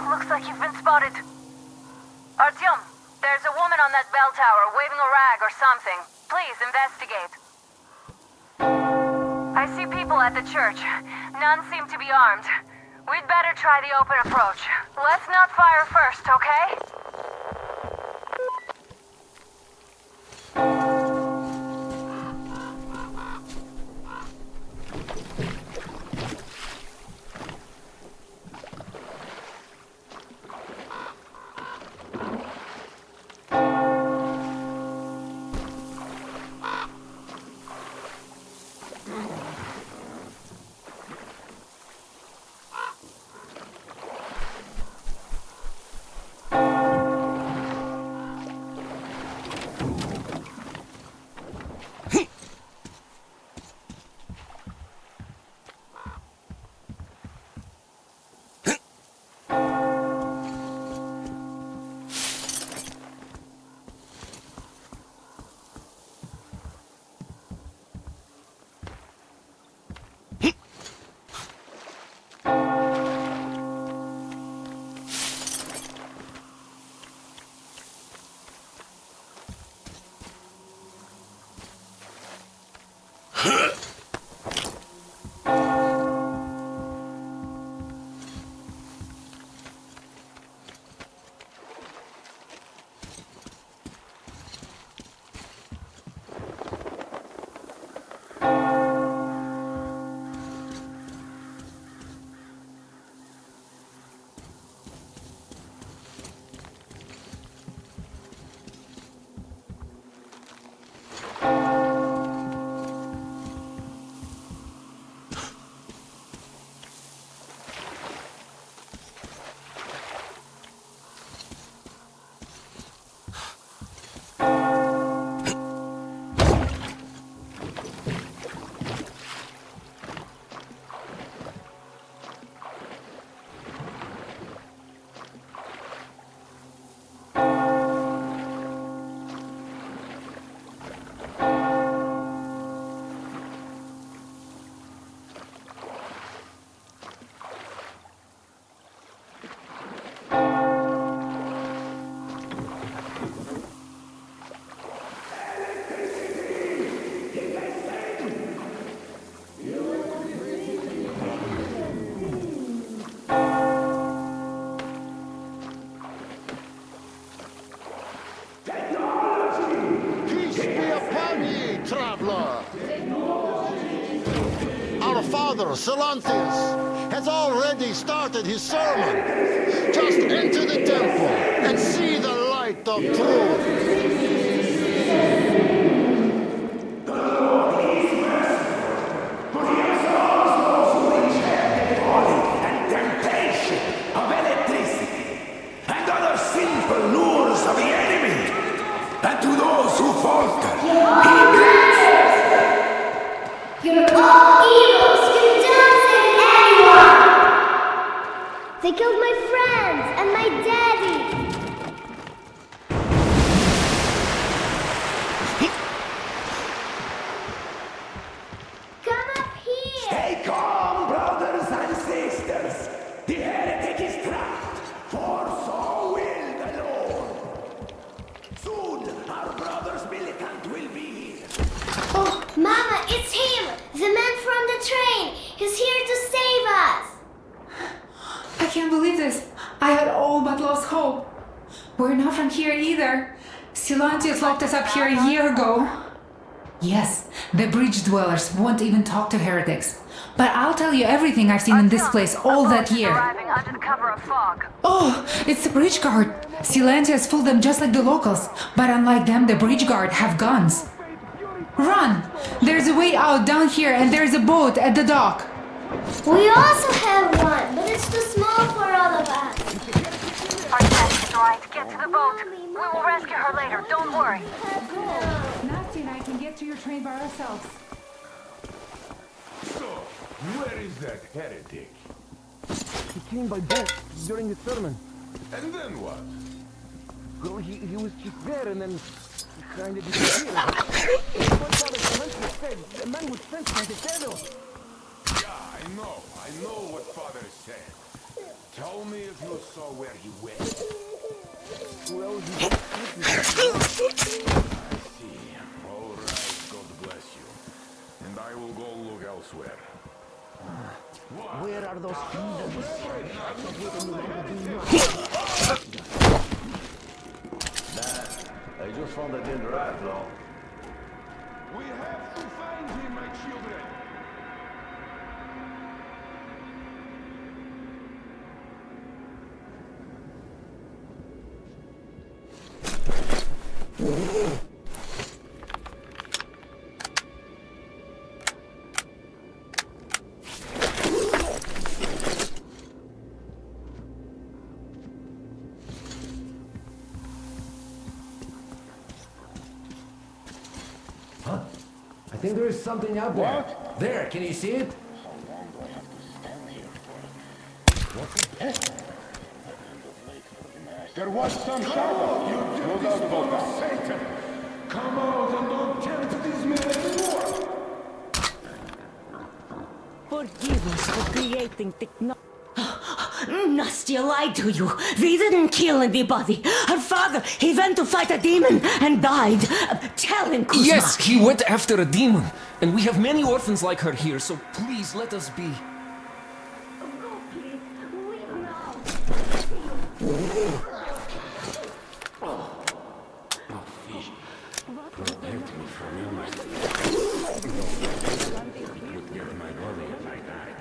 [SPEAKER 15] Looks like you've been spotted. Artyom, there's a woman on that bell tower waving a rag or something. Please investigate. I see people at the church. None seem to be armed. We'd better try the open approach. Let's not fire first, okay?
[SPEAKER 10] our father, Silantius, has already started his sermon. Just enter the temple and see the light of truth.
[SPEAKER 2] And to those who falter, he grants.
[SPEAKER 16] You're all evils! You don't save anyone! They killed my friends and my daddy! Come up here!
[SPEAKER 2] Stay calm, brothers and sisters. The heretic is trapped, for so will the Lord. Soon, our brother's militant will be here.
[SPEAKER 16] Oh, Mama, it's him! The man from the train! He's here to save us!
[SPEAKER 17] I can't believe this. I had all but lost hope. We're not from here either. Silantius locked us up here a year ago. Yes, the bridge dwellers won't even talk to heretics. But I'll tell you everything I've seen in this place all that year.
[SPEAKER 15] Arriving under the cover of fog.
[SPEAKER 17] Oh, it's the bridge guard. Silantius fooled them just like the locals. But unlike them, the bridge guard have guns. Run! There's a way out down here and there's a boat at the dock.
[SPEAKER 16] We also have one, but it's too small for all of us.
[SPEAKER 15] Our test is right. Get to the boat. We will rescue her later. Don't worry.
[SPEAKER 17] Nasty and I can get to your train by ourselves.
[SPEAKER 18] So, where is that heretic?
[SPEAKER 11] He came by boat during the sermon.
[SPEAKER 18] And then what?
[SPEAKER 11] Well, he was just there and then he kind of disappeared. My father Silantius said the man was sent by the devil.
[SPEAKER 18] Yeah, I know what father said. Tell me if you saw where he went.
[SPEAKER 11] Well,
[SPEAKER 18] I see. All right, God bless you. And I will go look elsewhere.
[SPEAKER 11] where are those heathens?
[SPEAKER 18] I just found a dead rat, though. We have to find him, my children.
[SPEAKER 13] Huh? I think there is something out there. What? There, can you see it?
[SPEAKER 18] There was some shadow. You no doubt about that. Satan! Come out and don't tempt these men anymore!
[SPEAKER 8] Forgive us for creating technology. Nastya lied to you. We didn't kill anybody. Her father, he went to fight a demon and died. Tell him, Kuzma.
[SPEAKER 19] Yes, he went after a demon. And we have many orphans like her here, so please let us be.
[SPEAKER 18] Protect me from illness. Would get my body if I died.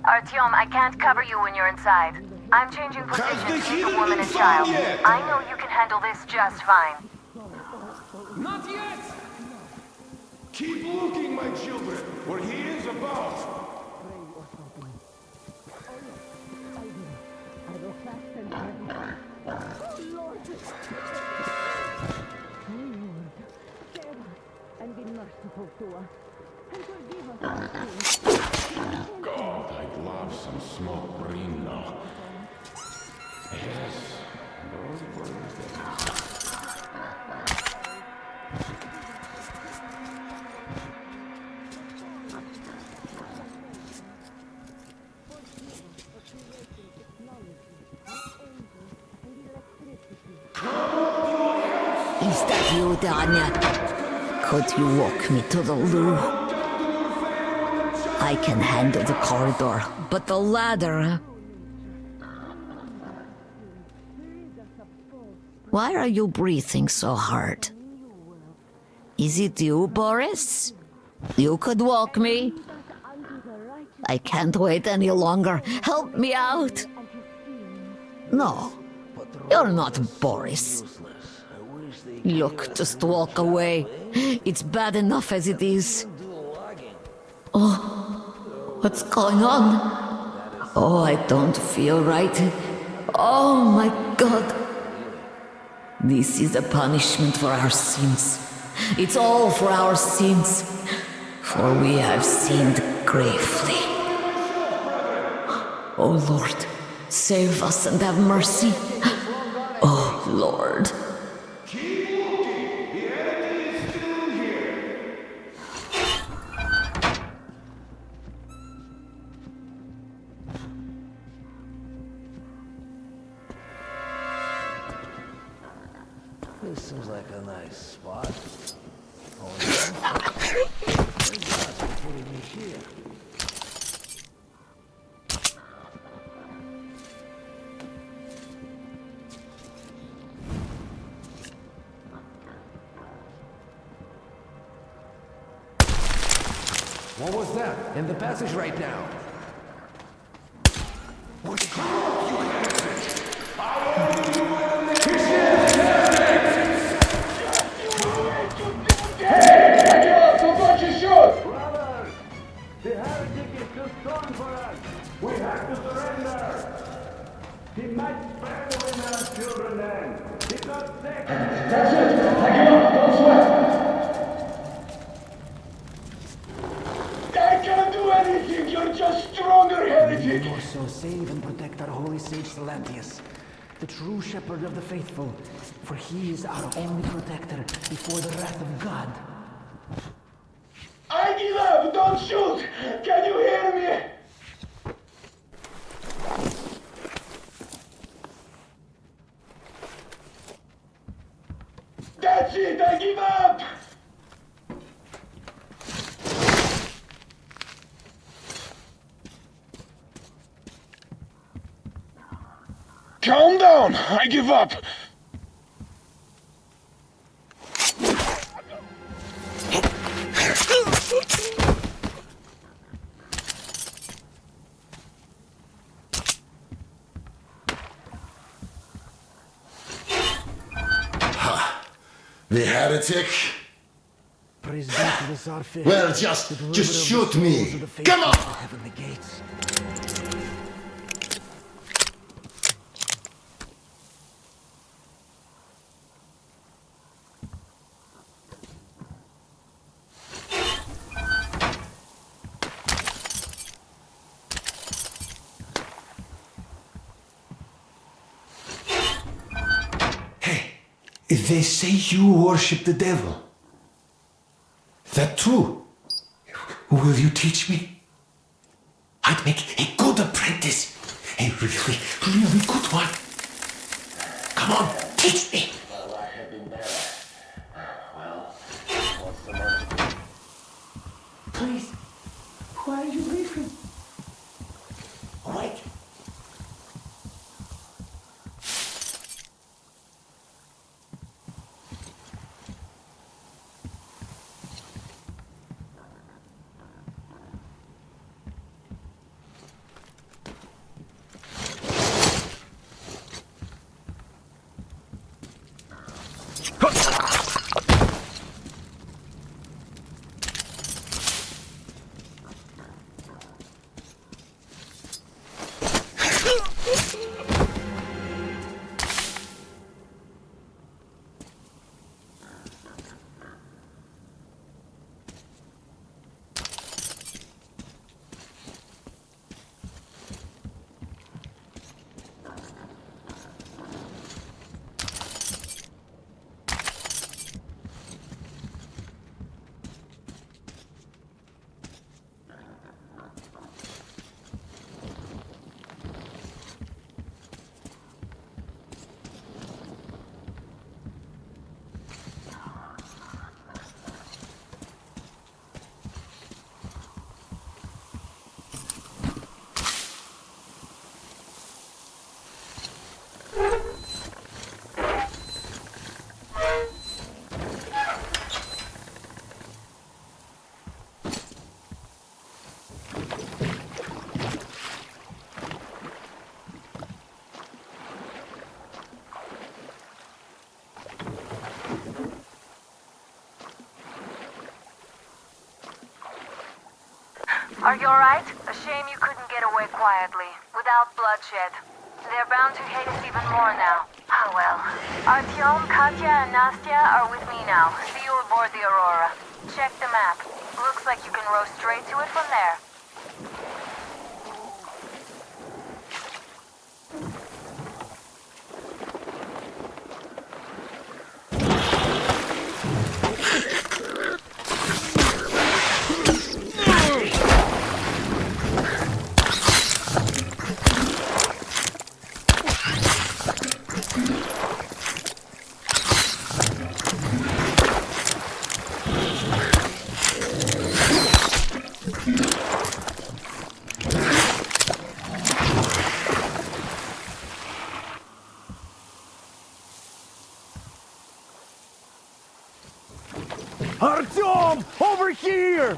[SPEAKER 15] Artyom, I can't cover you when you're inside. I'm changing positions with the woman and child. I know you can handle this just fine.
[SPEAKER 18] Not yet! Keep looking, my children, where he is about.
[SPEAKER 8] And be merciful to us. And forgive us.
[SPEAKER 18] God, I'd love some smoked green now. Yes, those were the days.
[SPEAKER 8] Is that you, Danya? Could you walk me to the loo? I can handle the corridor, but the ladder... Why are you breathing so hard?
[SPEAKER 20] Is it you, Boris? You could walk me. I can't wait any longer. Help me out. No, you're not Boris. Look, just walk away. It's bad enough as it is. Oh, what's going on? Oh, I don't feel right. Oh my God. This is a punishment for our sins. It's all for our sins. For we have sinned gravely. Oh Lord, save us and have mercy. Oh Lord.
[SPEAKER 13] This seems like a nice spot. Putting me here.
[SPEAKER 19] What was that? In the passage right now.
[SPEAKER 9] So save and protect our holy sage Salantius, the true shepherd of the faithful, for he is our only protector before the wrath of God.
[SPEAKER 2] I give up! Don't shoot! Can you hear me? That's it! I give up! Calm down! I give up!
[SPEAKER 10] The heretic?
[SPEAKER 9] Praise be to the Czarfish.
[SPEAKER 10] Well, just shoot me. Come on!
[SPEAKER 9] Heavenly gates.
[SPEAKER 3] They say you worship the devil. That true? Will you teach me? I'd make a good apprentice. A really, really good one. Come on, teach me.
[SPEAKER 2] Well, I have been better. Well, what's the matter?
[SPEAKER 9] Please, why are you leaving?
[SPEAKER 3] Wait.
[SPEAKER 15] Are you alright? A shame you couldn't get away quietly, without bloodshed. They're bound to hate us even more now. Oh well. Artyom, Katya, and Nastya are with me now. See you aboard the Aurora. Check the map. Looks like you can row straight to it from there.
[SPEAKER 11] Artyom! Over here!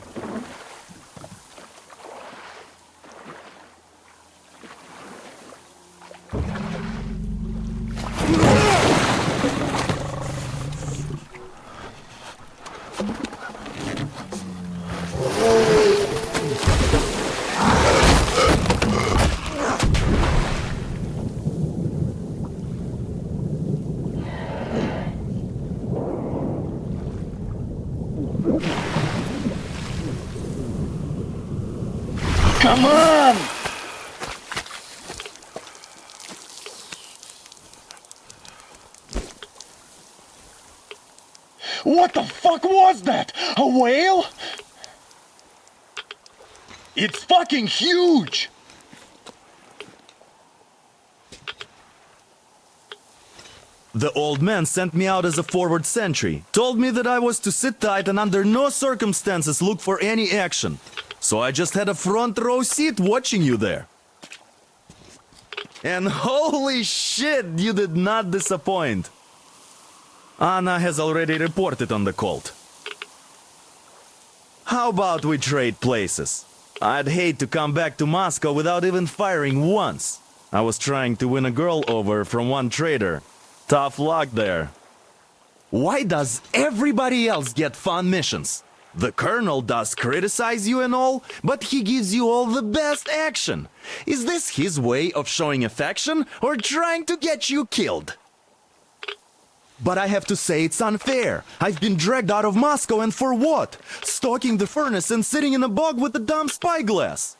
[SPEAKER 2] Come on! What the fuck was that? A whale? It's fucking huge!
[SPEAKER 21] The old man sent me out as a forward sentry, told me that I was to sit tight and under no circumstances look for any action. So I just had a front row seat watching you there. And holy shit, you did not disappoint. Anna has already reported on the cult. How about we trade places? I'd hate to come back to Moscow without even firing once. I was trying to win a girl over from one trader. Tough luck there. Why does everybody else get fun missions? The Colonel does criticize you and all, but he gives you all the best action. Is this his way of showing affection or trying to get you killed? But I have to say it's unfair. I've been dragged out of Moscow, and for what? Stalking the furnace and sitting in a bog with a dumb spyglass.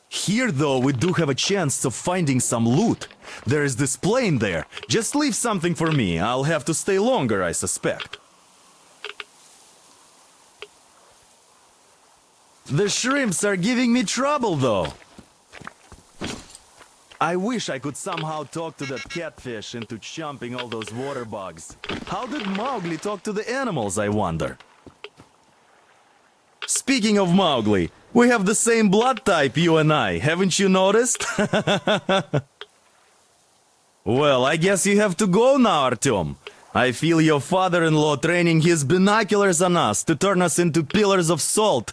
[SPEAKER 21] Here, though, we do have a chance of finding some loot. There is this plane there. Just leave something for me. I'll have to stay longer, I suspect. The shrimps are giving me trouble, though. I wish I could somehow talk to that catfish into chomping all those water bugs. How did Mowgli talk to the animals, I wonder? Speaking of Mowgli, we have the same blood type, you and I. Haven't you noticed? Well, I guess you have to go now, Artyom. I feel your father-in-law training his binoculars on us to turn us into pillars of salt.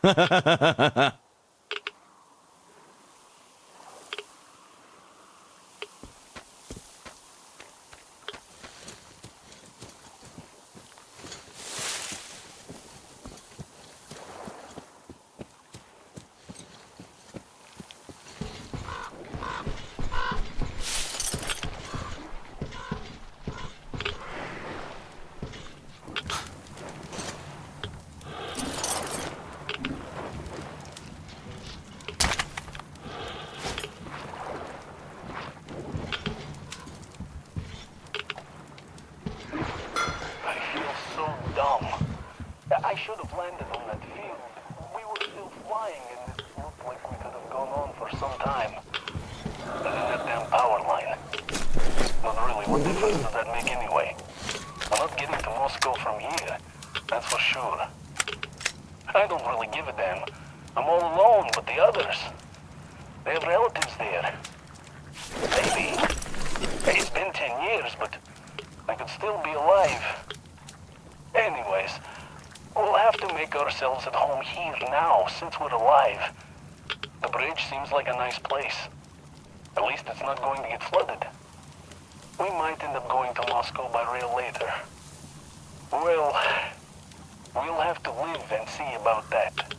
[SPEAKER 9] I should have landed on that field. We were still flying and it looked like we could have gone on for some time. And then that damn power line. But really, what difference does that make anyway? I'm not getting to Moscow from here, that's for sure. I don't really give a damn. I'm all alone, but the others, they have relatives there. Maybe. Hey, it's been 10 years, but I could still be alive. Anyways, we'll have to make ourselves at home here now, since we're alive. The bridge seems like a nice place. At least it's not going to get flooded. We might end up going to Moscow by rail later. Well, we'll have to live and see about that.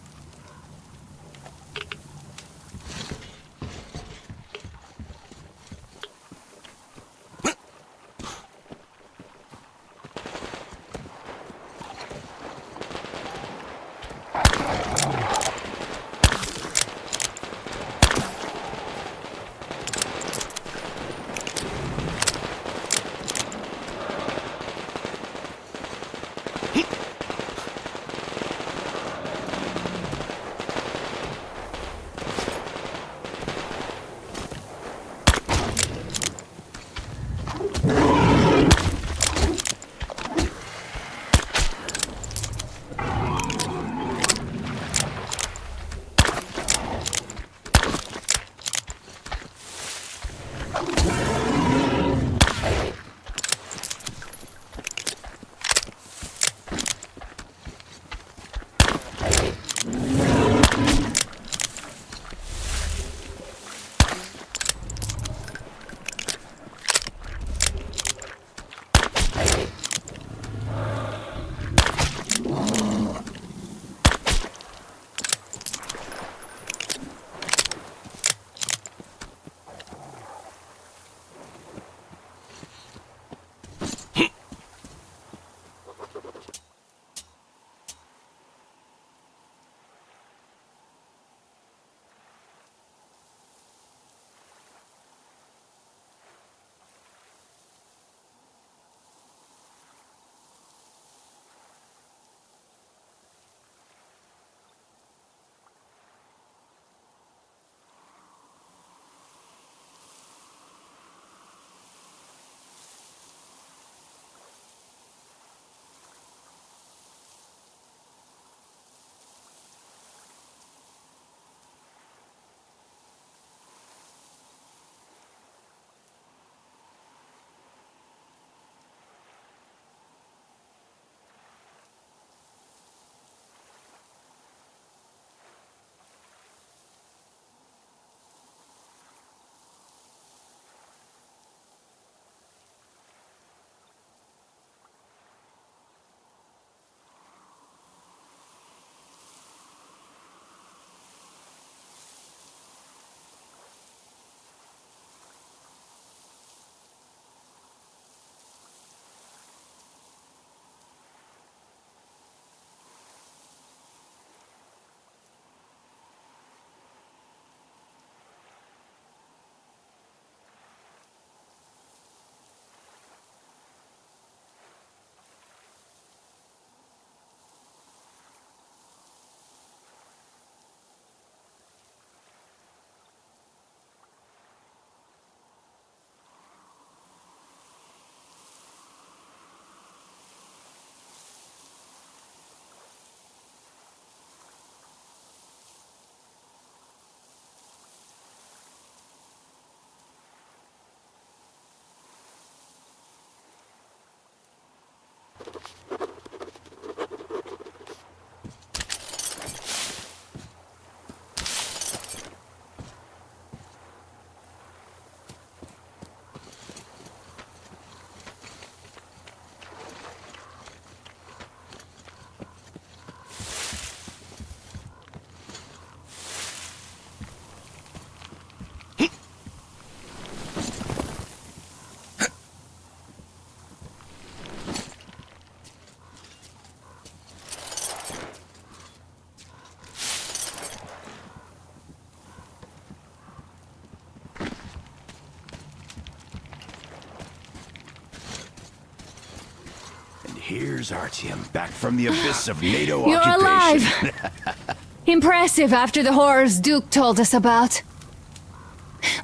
[SPEAKER 13] Here's Artyom, back from the abyss of NATO
[SPEAKER 6] You're
[SPEAKER 13] occupation.
[SPEAKER 6] alive! Impressive after the horrors Duke told us about.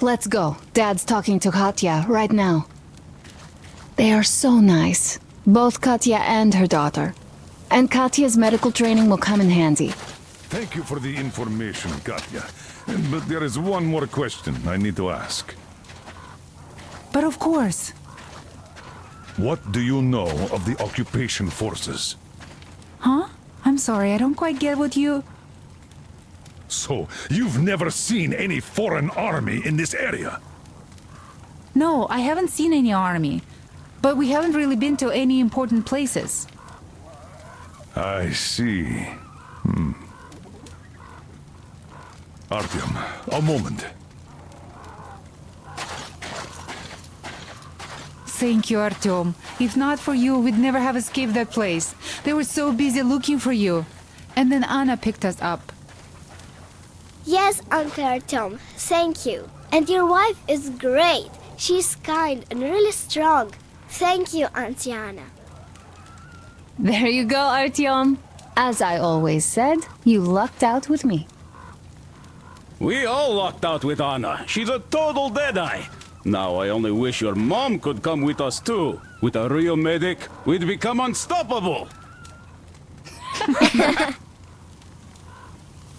[SPEAKER 6] Let's go. Dad's talking to Katya right now. They are so nice. Both Katya and her daughter. And Katya's medical training will come in handy.
[SPEAKER 5] Thank you for the information, Katya. But there is one more question I need to ask.
[SPEAKER 17] But of course.
[SPEAKER 5] What do you know of the occupation forces?
[SPEAKER 17] Huh? I'm sorry, I don't quite get what you...
[SPEAKER 5] So, you've never seen any foreign army in this area?
[SPEAKER 17] No, I haven't seen any army. But we haven't really been to any important places.
[SPEAKER 5] I see. Artyom, a moment.
[SPEAKER 17] Thank you, Artyom. If not for you, we'd never have escaped that place. They were so busy looking for you. And then Anna picked us up.
[SPEAKER 16] Yes, Uncle Artyom, thank you. And your wife is great. She's kind and really strong. Thank you, Auntie Anna.
[SPEAKER 6] There you go, Artyom. As I always said, you lucked out with me.
[SPEAKER 14] We all lucked out with Anna. She's a total deadeye. Now I only wish your mom could come with us too. With a real medic, we'd become unstoppable.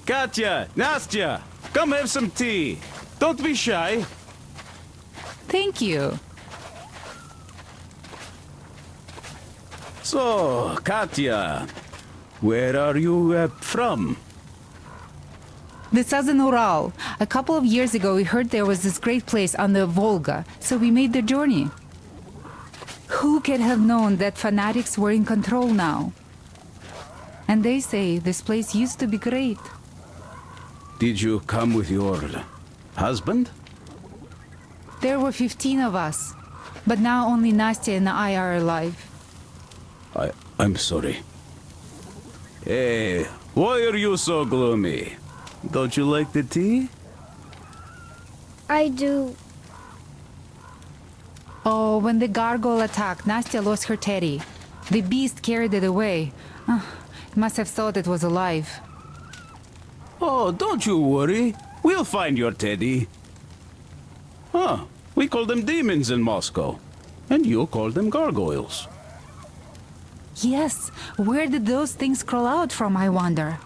[SPEAKER 14] Katya, Nastya, come have some tea. Don't be shy.
[SPEAKER 17] Thank you.
[SPEAKER 14] So, Katya, where are you from?
[SPEAKER 17] The southern Ural. A couple of years ago, we heard there was this great place on the Volga, so we made the journey. Who could have known that fanatics were in control now? And they say this place used to be great.
[SPEAKER 14] Did you come with your husband?
[SPEAKER 17] There were 15 of us, but now only Nastya and I are alive.
[SPEAKER 14] I'm sorry. Hey, why are you so gloomy? Don't you like the tea?
[SPEAKER 16] I do.
[SPEAKER 17] Oh, when the gargoyle attacked, Nastya lost her teddy. The beast carried it away. It must have thought it was alive.
[SPEAKER 14] Oh, don't you worry. We'll find your teddy. Huh, we call them demons in Moscow. And you call them gargoyles.
[SPEAKER 17] Yes, where did those things crawl out from, I wonder?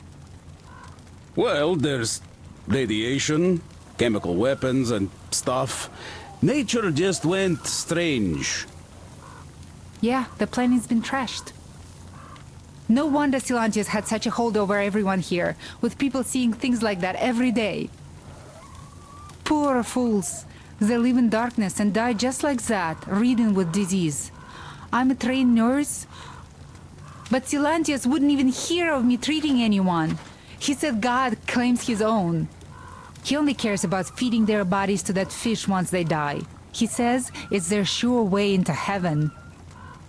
[SPEAKER 14] Well, there's radiation, chemical weapons and stuff. Nature just went strange.
[SPEAKER 17] Yeah, the planet's been trashed. No wonder Silantius had such a hold over everyone here, with people seeing things like that every day. Poor fools. They live in darkness and die just like that, ridden with disease. I'm a trained nurse, but Silantius wouldn't even hear of me treating anyone. He said God claims his own. He only cares about feeding their bodies to that fish once they die. He says it's their sure way into heaven.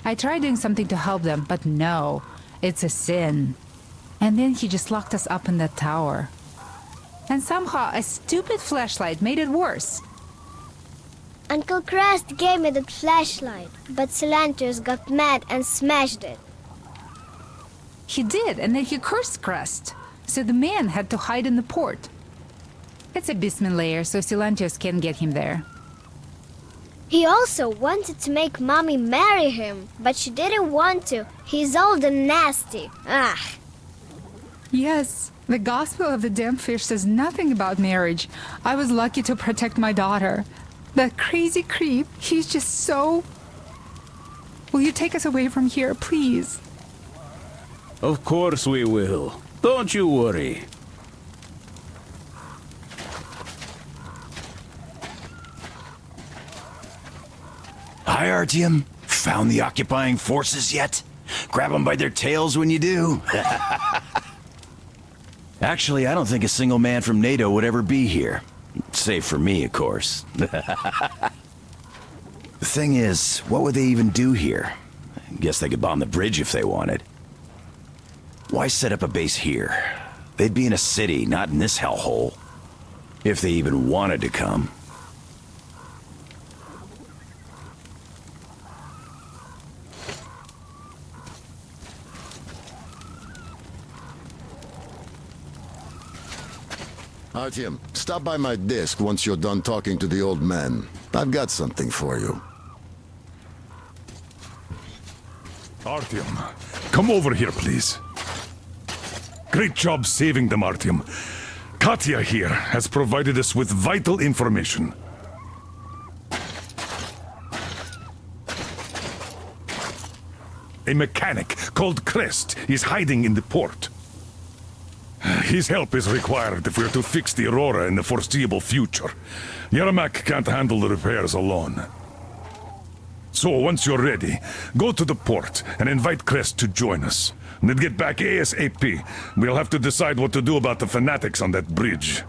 [SPEAKER 17] I tried doing something to help them, but no, it's a sin. And then he just locked us up in that tower. And somehow a stupid flashlight made it worse.
[SPEAKER 16] Uncle Crest gave me that flashlight, but Silantius got mad and smashed it.
[SPEAKER 17] He did, and then he cursed Crest. So the man had to hide in the port. It's a basement layer, so Silantius can't get him there.
[SPEAKER 16] He also wanted to make Mommy marry him, but she didn't want to. He's old and nasty. Ah.
[SPEAKER 17] Yes, the Gospel of the Damned Fish says nothing about marriage. I was lucky to protect my daughter. That crazy creep, he's just so... Will you take us away from here, please?
[SPEAKER 14] Of course we will. Don't you worry.
[SPEAKER 13] Hi, Artyom. Found the occupying forces yet? Grab them by their tails when you do. Actually, I don't think a single man from NATO would ever be here. Save for me, of course. The thing is, what would they even do here? I guess they could bomb the bridge if they wanted. Why set up a base here? They'd be in a city, not in this hellhole. If they even wanted to come.
[SPEAKER 10] Artyom, stop by my desk once you're done talking to the old man. I've got something for you.
[SPEAKER 5] Artyom, come over here, please. Great job saving them, Artyom. Katya here has provided us with vital information. A mechanic called Crest is hiding in the port. His help is required if we're to fix the Aurora in the foreseeable future. Yermak can't handle the repairs alone. So, once you're ready, go to the port and invite Crest to join us. And then get back ASAP. We'll have to decide what to do about the fanatics on that bridge.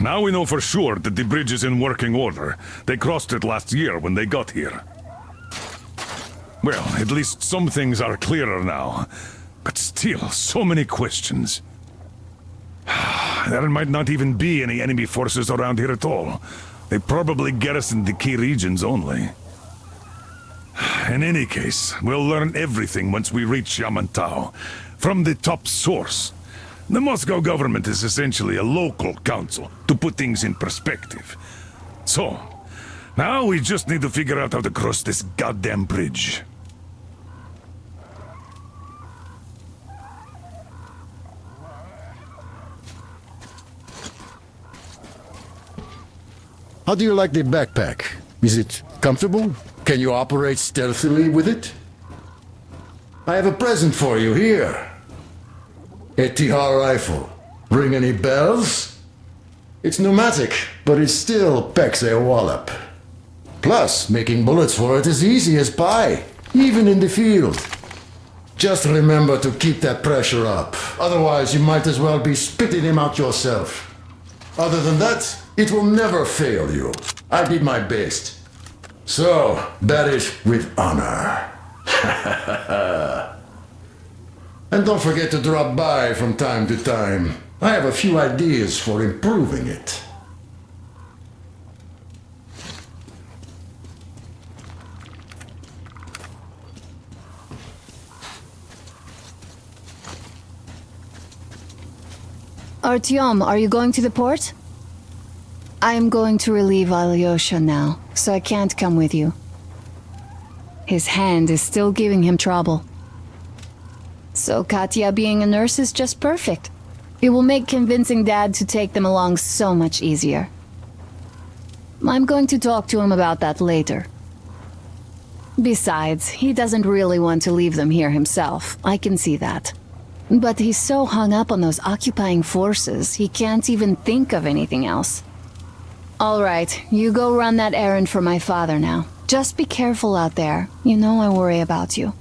[SPEAKER 5] Now we know for sure that the bridge is in working order. They crossed it last year when they got here. Well, at least some things are clearer now. But still, so many questions. There might not even be any enemy forces around here at all. They probably garrison the key regions only. In any case, we'll learn everything once we reach Yamantau. From the top source. The Moscow government is essentially a local council, to put things in perspective. So, now we just need to figure out how to cross this goddamn bridge.
[SPEAKER 10] How do you like the backpack? Is it comfortable? Can you operate stealthily with it? I have a present for you here. A Tihar rifle. Ring any bells? It's pneumatic, but it still packs a wallop. Plus, making bullets for it is easy as pie, even in the field. Just remember to keep that pressure up. Otherwise, you might as well be spitting him out yourself. Other than that, it will never fail you. I did my best. So, bear it with honor. And don't forget to drop by from time to time. I have a few ideas for improving it.
[SPEAKER 6] Artyom, are you going to the port? I am going to relieve Alyosha now, so I can't come with you. His hand is still giving him trouble. So Katya being a nurse is just perfect. It will make convincing Dad to take them along so much easier. I'm going to talk to him about that later. Besides, he doesn't really want to leave them here himself. I can see that. But he's so hung up on those occupying forces, he can't even think of anything else. All right, you go run that errand for my father now. Just be careful out there. You know I worry about you.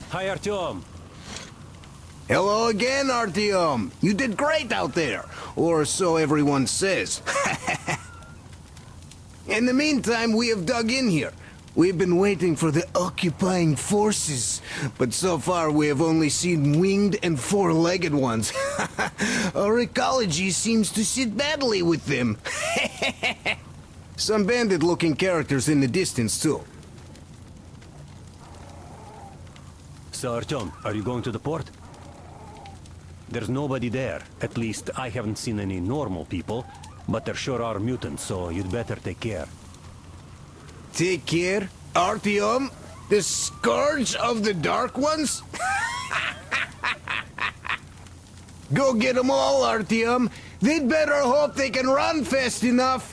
[SPEAKER 7] Hi, Artyom.
[SPEAKER 12] Hello again, Artyom. You did great out there. Or so everyone says. In the meantime, we have dug in here. We've been waiting for the occupying forces. But so far, we have only seen winged and four-legged ones. Our ecology seems to sit badly with them. Some bandit-looking characters in the distance, too.
[SPEAKER 7] So, Artyom, are you going to the port? There's nobody there. At least, I haven't seen any normal people. But there sure are mutants, so you'd better take care.
[SPEAKER 12] Take care? Artyom? The scourge of the Dark Ones? Go get them all, Artyom. They'd better hope they can run fast enough.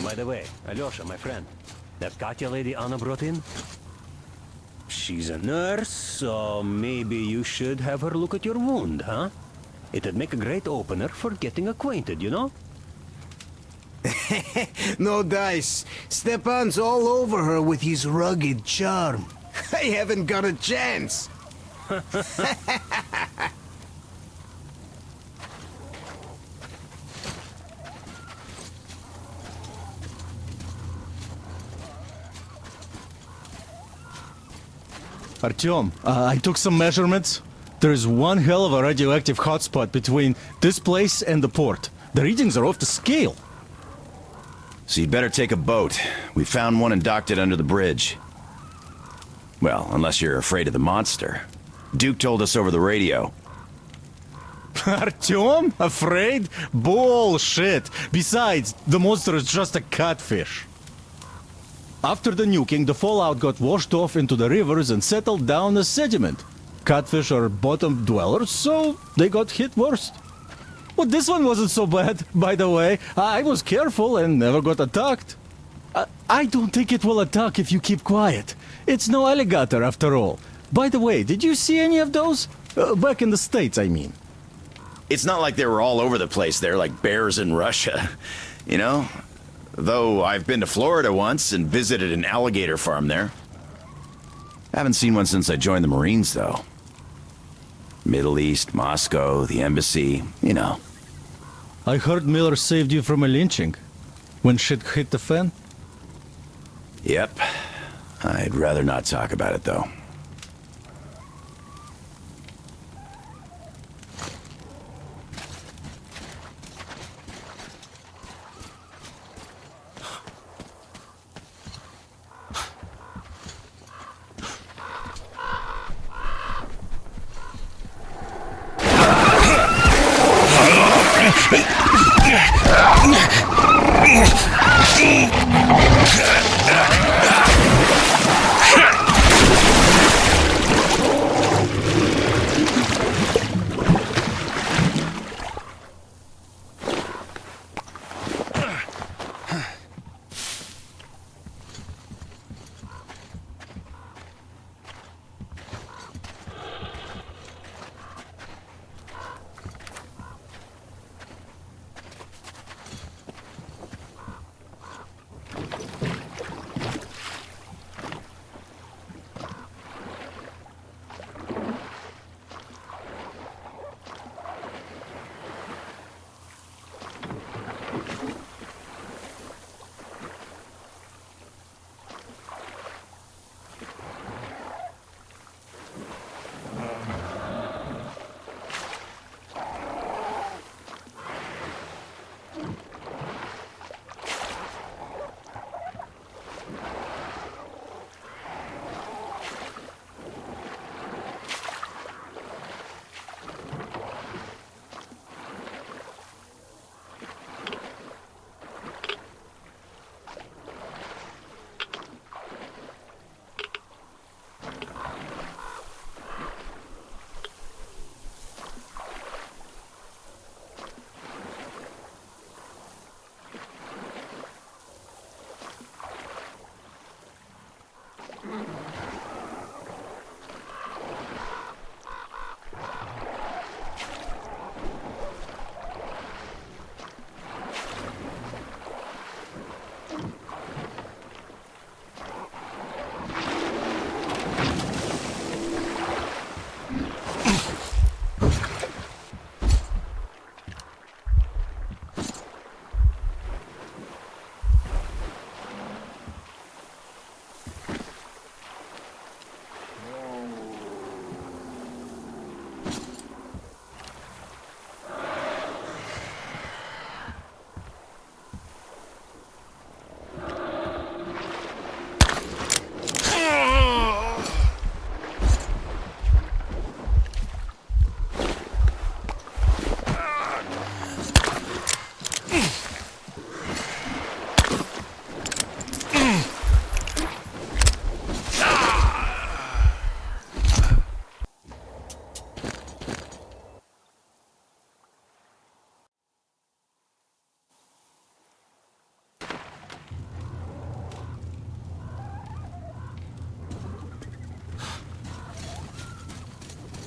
[SPEAKER 7] By the way, Alyosha, my friend, that Katya lady Anna brought in? She's a nurse, so maybe you should have her look at your wound, huh? It'd make a great opener for getting acquainted, you know?
[SPEAKER 12] No dice. Stepan's all over her with his rugged charm. I haven't got a chance.
[SPEAKER 11] Artyom, I took some measurements. There's one hell of a radioactive hotspot between this place and the port. The readings are off the scale.
[SPEAKER 13] So you'd better take a boat. We found one and docked it under the bridge. Well, unless you're afraid of the monster. Duke told us over the radio.
[SPEAKER 11] Artyom? Afraid? Bullshit! Besides, the monster is just a catfish. After the nuking, the fallout got washed off into the rivers and settled down as sediment. Catfish are bottom dwellers, so they got hit worst. Well, this one wasn't so bad, by the way. I was careful and never got attacked. I don't think it will attack if you keep quiet. It's no alligator after all. By the way, did you see any of those? Back in the States, I mean.
[SPEAKER 13] It's not like they were all over the place there like bears in Russia. You know? Though I've been to Florida once and visited an alligator farm there. Haven't seen one since I joined the Marines, though. Middle East, Moscow, the embassy, you know.
[SPEAKER 11] I heard Miller saved you from a lynching. When shit hit the fan?
[SPEAKER 13] Yep. I'd rather not talk about it, though.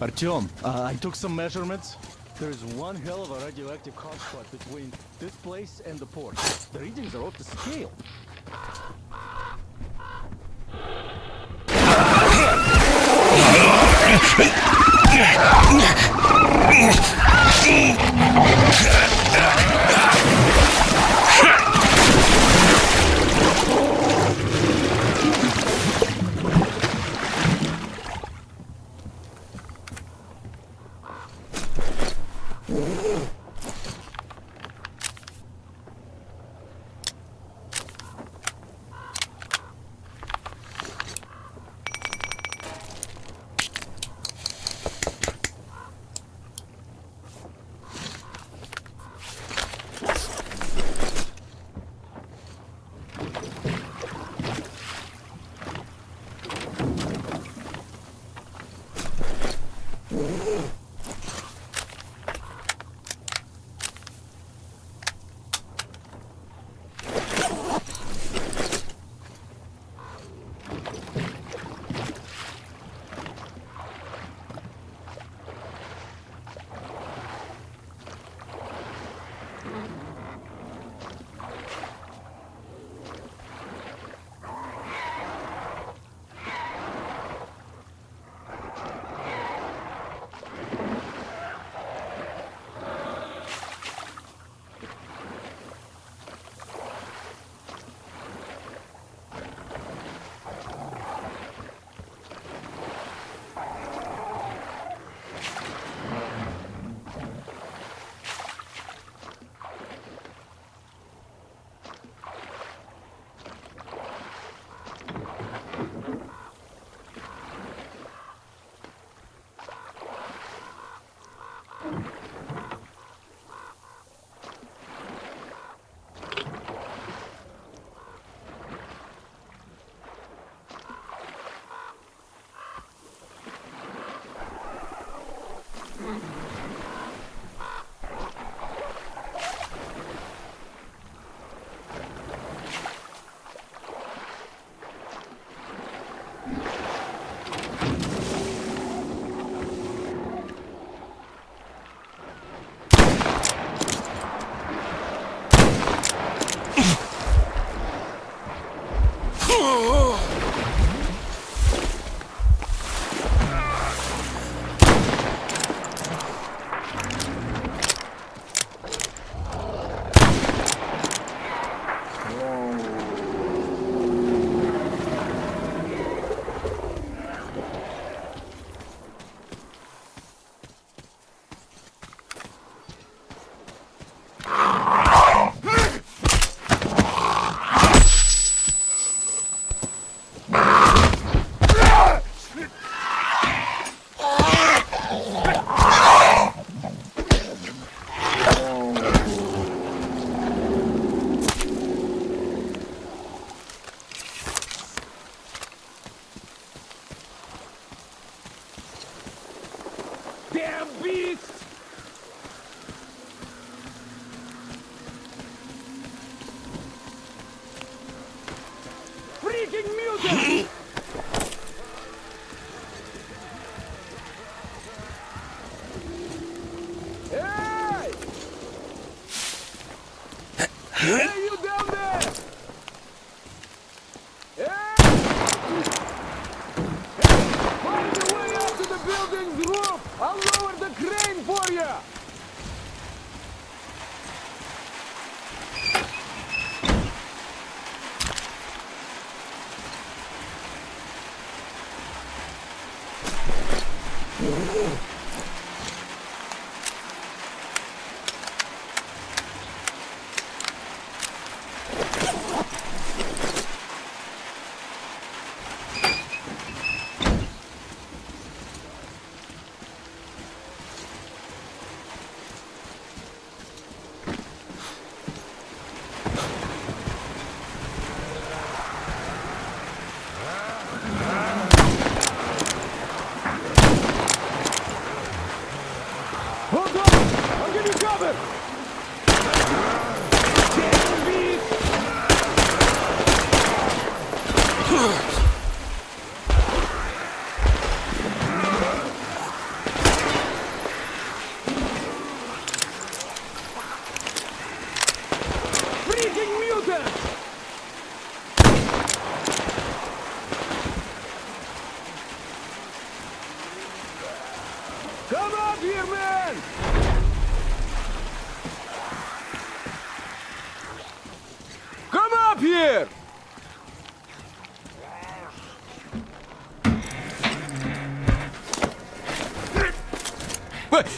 [SPEAKER 11] Artyom, I took some measurements. There's one hell of a radioactive hotspot between this place and the port. The readings are off the scale.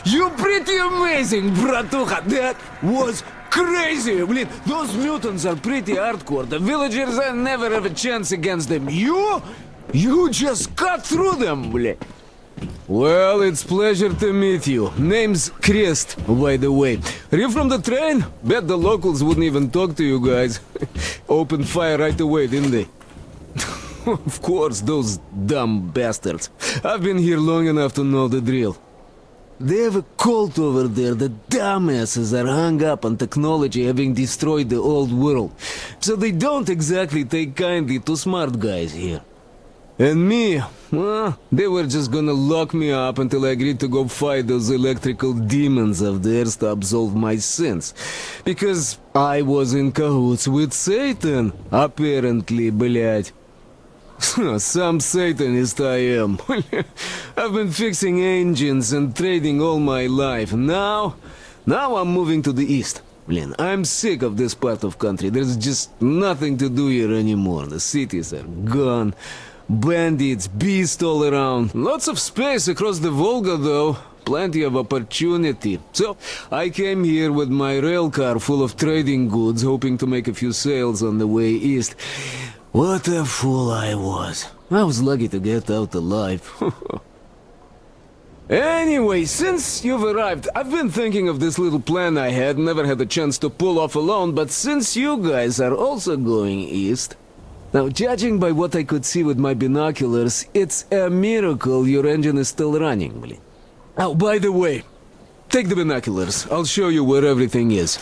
[SPEAKER 12] You pretty amazing, bratuха. That was crazy. Блин, those mutants are pretty hardcore. The villagers never have a chance against them. You just cut through them, блин. Well, it's pleasure to meet you. Name's Crest, by the way. Are you from the train? Bet the locals wouldn't even talk to you guys. Opened fire right away, didn't they? Of course, those dumb bastards. I've been here long enough to know the drill. They have a cult over there. The dumbasses are hung up on technology having destroyed the old world. So they don't exactly take kindly to smart guys here. And me, well, they were just gonna lock me up until I agreed to go fight those electrical demons of theirs to absolve my sins. Because I was in cahoots with Satan, apparently, блядь. Some Satanist I am. I've been fixing engines and trading all my life. Now I'm moving to the east. Blin, I'm sick of this part of country. There's just nothing to do here anymore. The cities are gone. Bandits, beasts all around. Lots of space across the Volga, though. Plenty of opportunity. So, I came here with my rail car full of trading goods, hoping to make a few sales on the way east. What a fool I was. I was lucky to get out alive. Anyway, since you've arrived, I've been thinking of this little plan I had, never had a chance to pull off alone, but since you guys are also going east... Now, judging by what I could see with my binoculars, it's a miracle your engine is still running, блин. Oh, by the way, take the binoculars. I'll show you where everything is.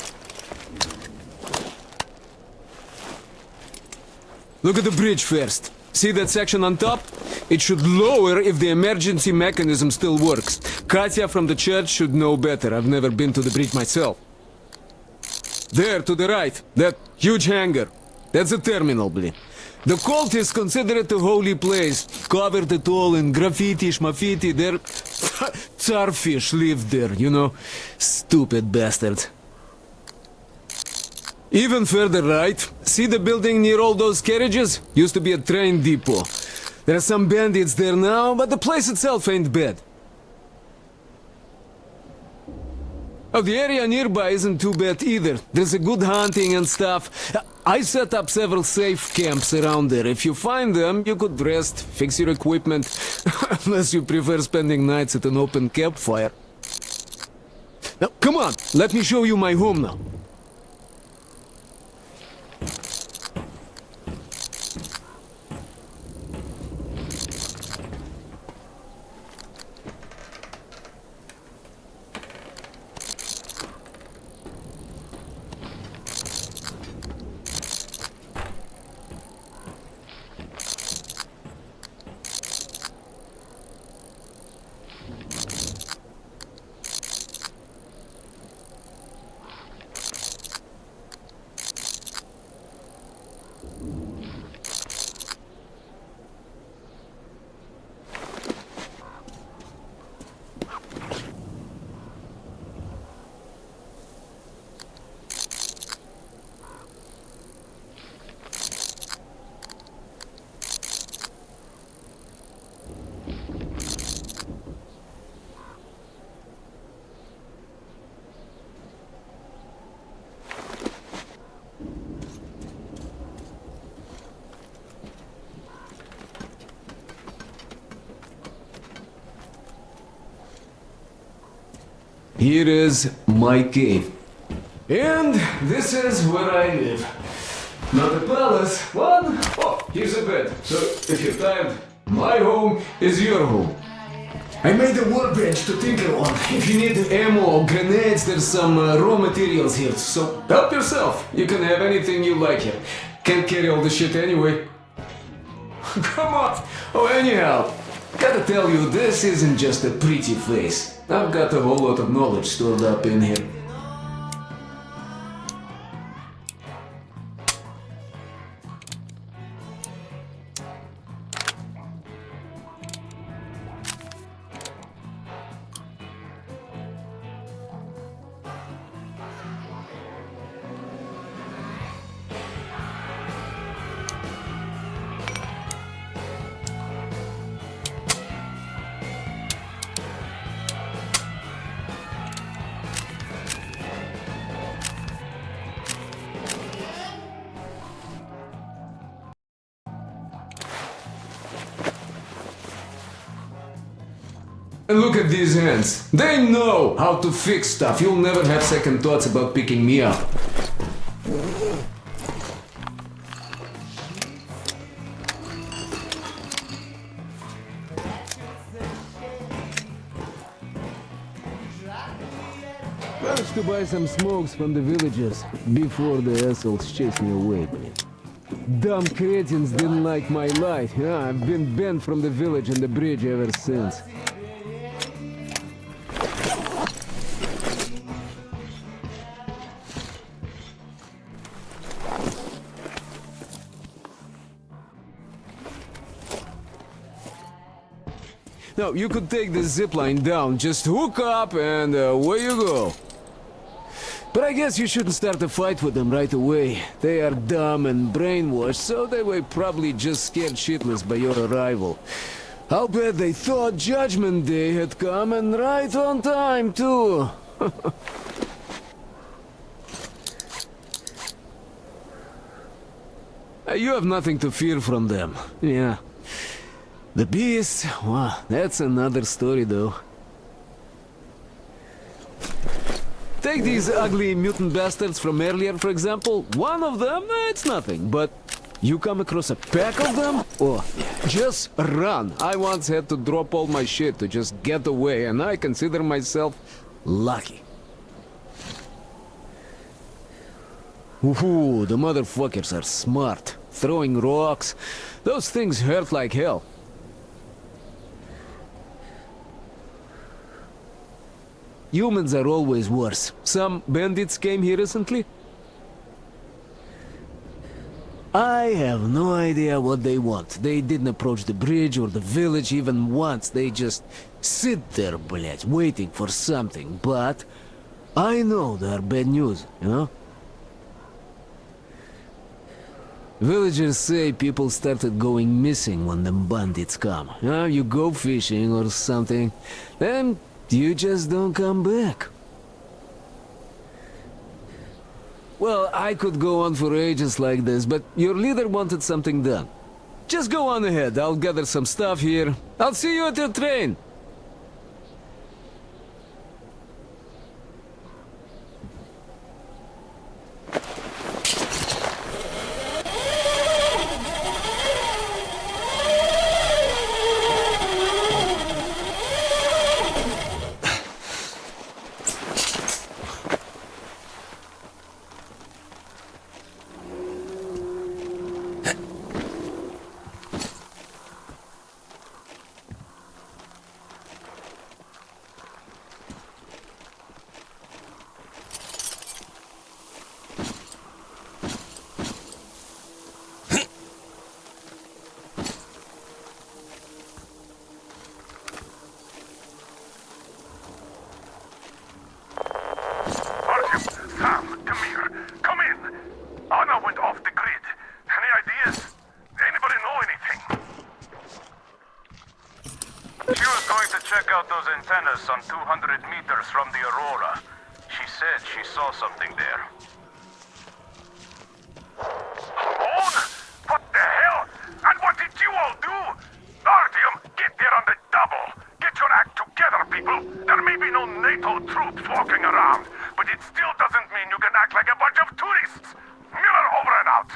[SPEAKER 12] Look at the bridge first. See that section on top? It should lower if the emergency mechanism still works. Katya from the church should know better. I've never been to the bridge myself. There, to the right, that huge hangar. That's a terminal, blin. The cultists consider it a holy place. Covered it all in graffiti, schmaffiti. Their Tsarfish lived there, you know. Stupid bastards. Even further right, see the building near all those carriages? Used to be a train depot. There are some bandits there now, but the place itself ain't bad. Oh, the area nearby isn't too bad either. There's a good hunting and stuff. I set up several safe camps around there. If you find them, you could rest, fix your equipment. Unless you prefer spending nights at an open campfire. Now, come on, let me show you my home now. Here is my cave. And this is where I live. Not a palace, one. Oh, here's a bed. So if you're tired, my home is your home. I made a workbench to tinker on. If you need ammo or grenades, there's some raw materials here. So help yourself. You can have anything you like here. Can't carry all the shit anyway. Come on. Oh, anyhow, gotta tell you, this isn't just a pretty place. I've got a whole lot of knowledge stored up in here.
[SPEAKER 19] And look at these hands. They know how to fix stuff. You'll never have second thoughts about picking me up. Managed to buy some smokes from the villagers before the assholes chased me away, man. Dumb cretins didn't like my light. Yeah, I've been banned from the village and the bridge ever since. No, you could take the zipline down, just hook up and away you go. But I guess you shouldn't start a fight with them right away. They are dumb and brainwashed, so they were probably just scared shitless by your arrival. I'll bet they thought Judgment Day had come, and right on time, too. You have nothing to fear from them. Yeah. The beast, well, that's another story, though. Take these ugly mutant bastards from earlier, for example. One of them, it's nothing, but you come across a pack of them? Oh, just run. I once had to drop all my shit to just get away, and I consider myself lucky. Ooh, the motherfuckers are smart. Throwing rocks. Those things hurt like hell. Humans are always worse. Some bandits came here recently. I have no idea what they want. They didn't approach the bridge or the village even once. They just sit there, blять, waiting for something. But I know they are bad news, you know? Villagers say people started going missing when the bandits come. You go fishing or something, then you just don't come back. Well, I could go on for ages like this, but your leader wanted something done. Just go on ahead, I'll gather some stuff here. I'll see you at your train.
[SPEAKER 18] On 200 meters from the Aurora. She said she saw something there. Alone? What the hell? And what did you all do? Artyom, get there on the double. Get your act together, people. There may be no NATO troops walking around, but it still doesn't mean you can act like a bunch of tourists. Miller over and out.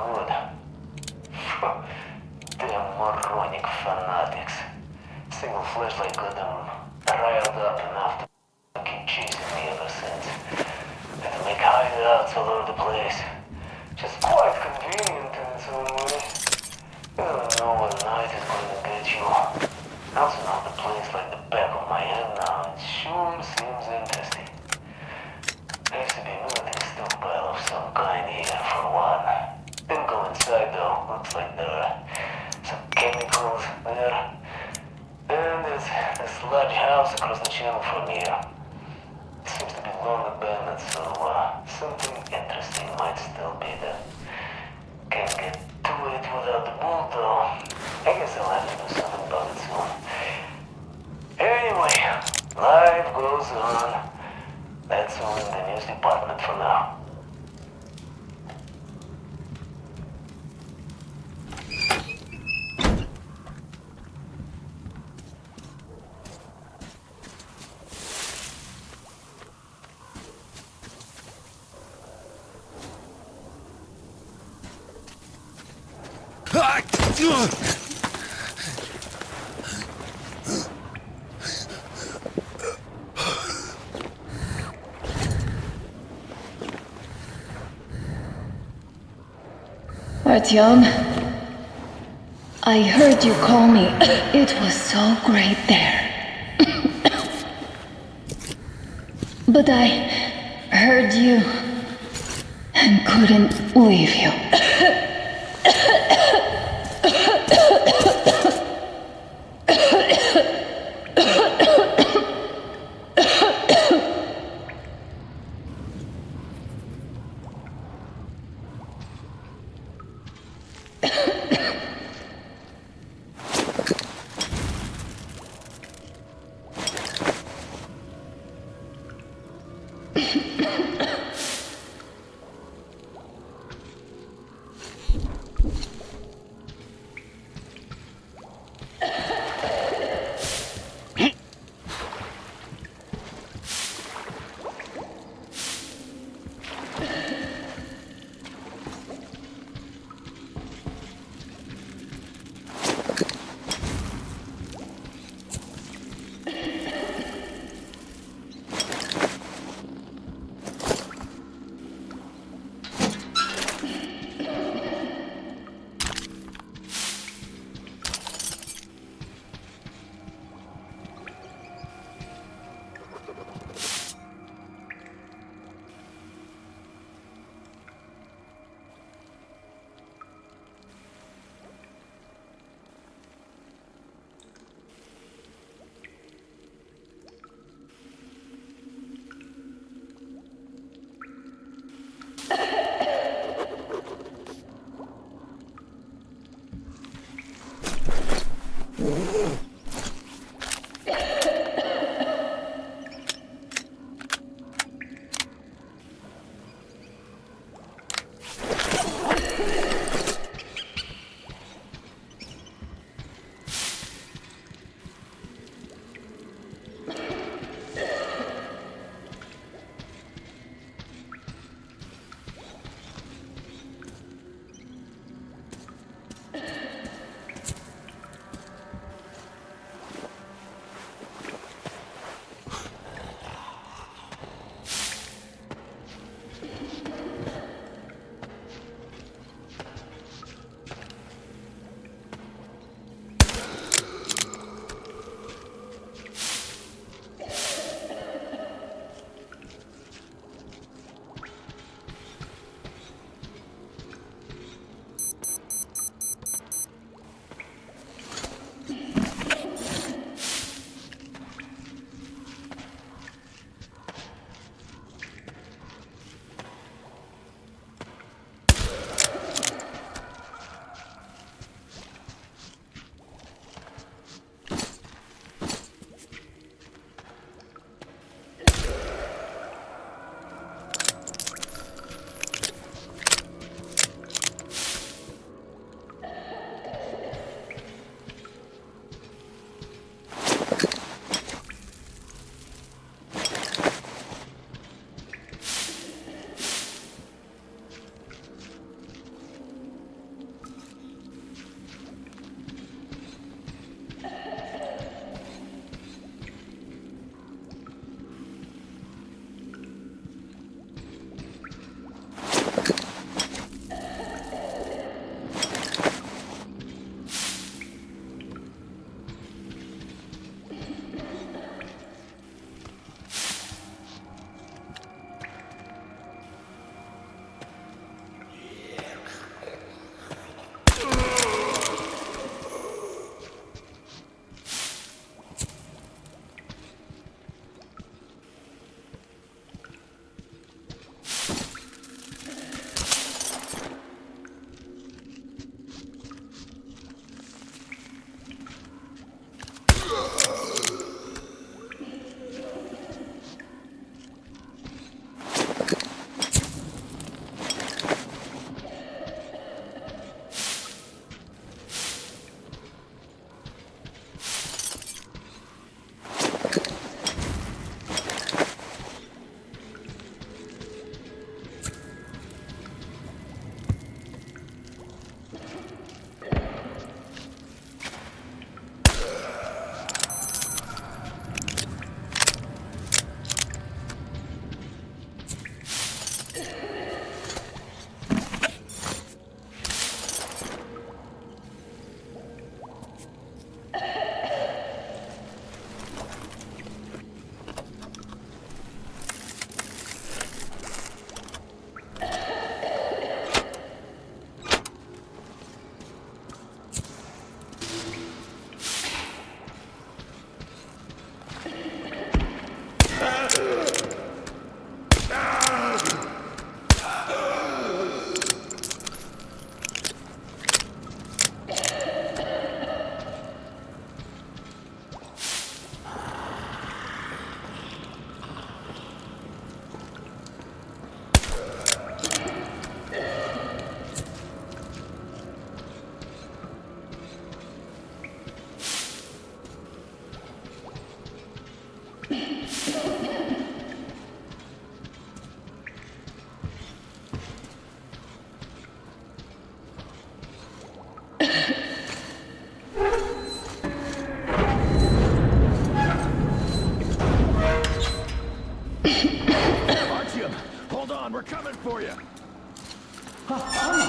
[SPEAKER 9] good. Damn moronic fanatics. Single flashlight got them riled up enough to keep chasing me ever since. Had to make hideouts all over the place. Just quite convenient in its own way. You don't know what night is going to get you. I also know the place like the back of my hand now. It sure seems interesting. There used to be a military stockpile of some kind here for one. Didn't go inside though. Looks like there are some chemicals there. And there's this large house across the channel from here. It seems to be long abandoned, so something interesting might still be there. Can't get to it without the boot though. I guess I'll have to do something about it soon. Anyway, life goes on. That's all in the news department for now.
[SPEAKER 8] Artyom, I heard you call me. It was so great there. But I heard you and couldn't leave you.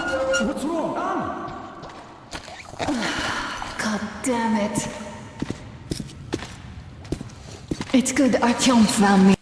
[SPEAKER 11] What's wrong?
[SPEAKER 17] God damn it. It's good Artyom found me.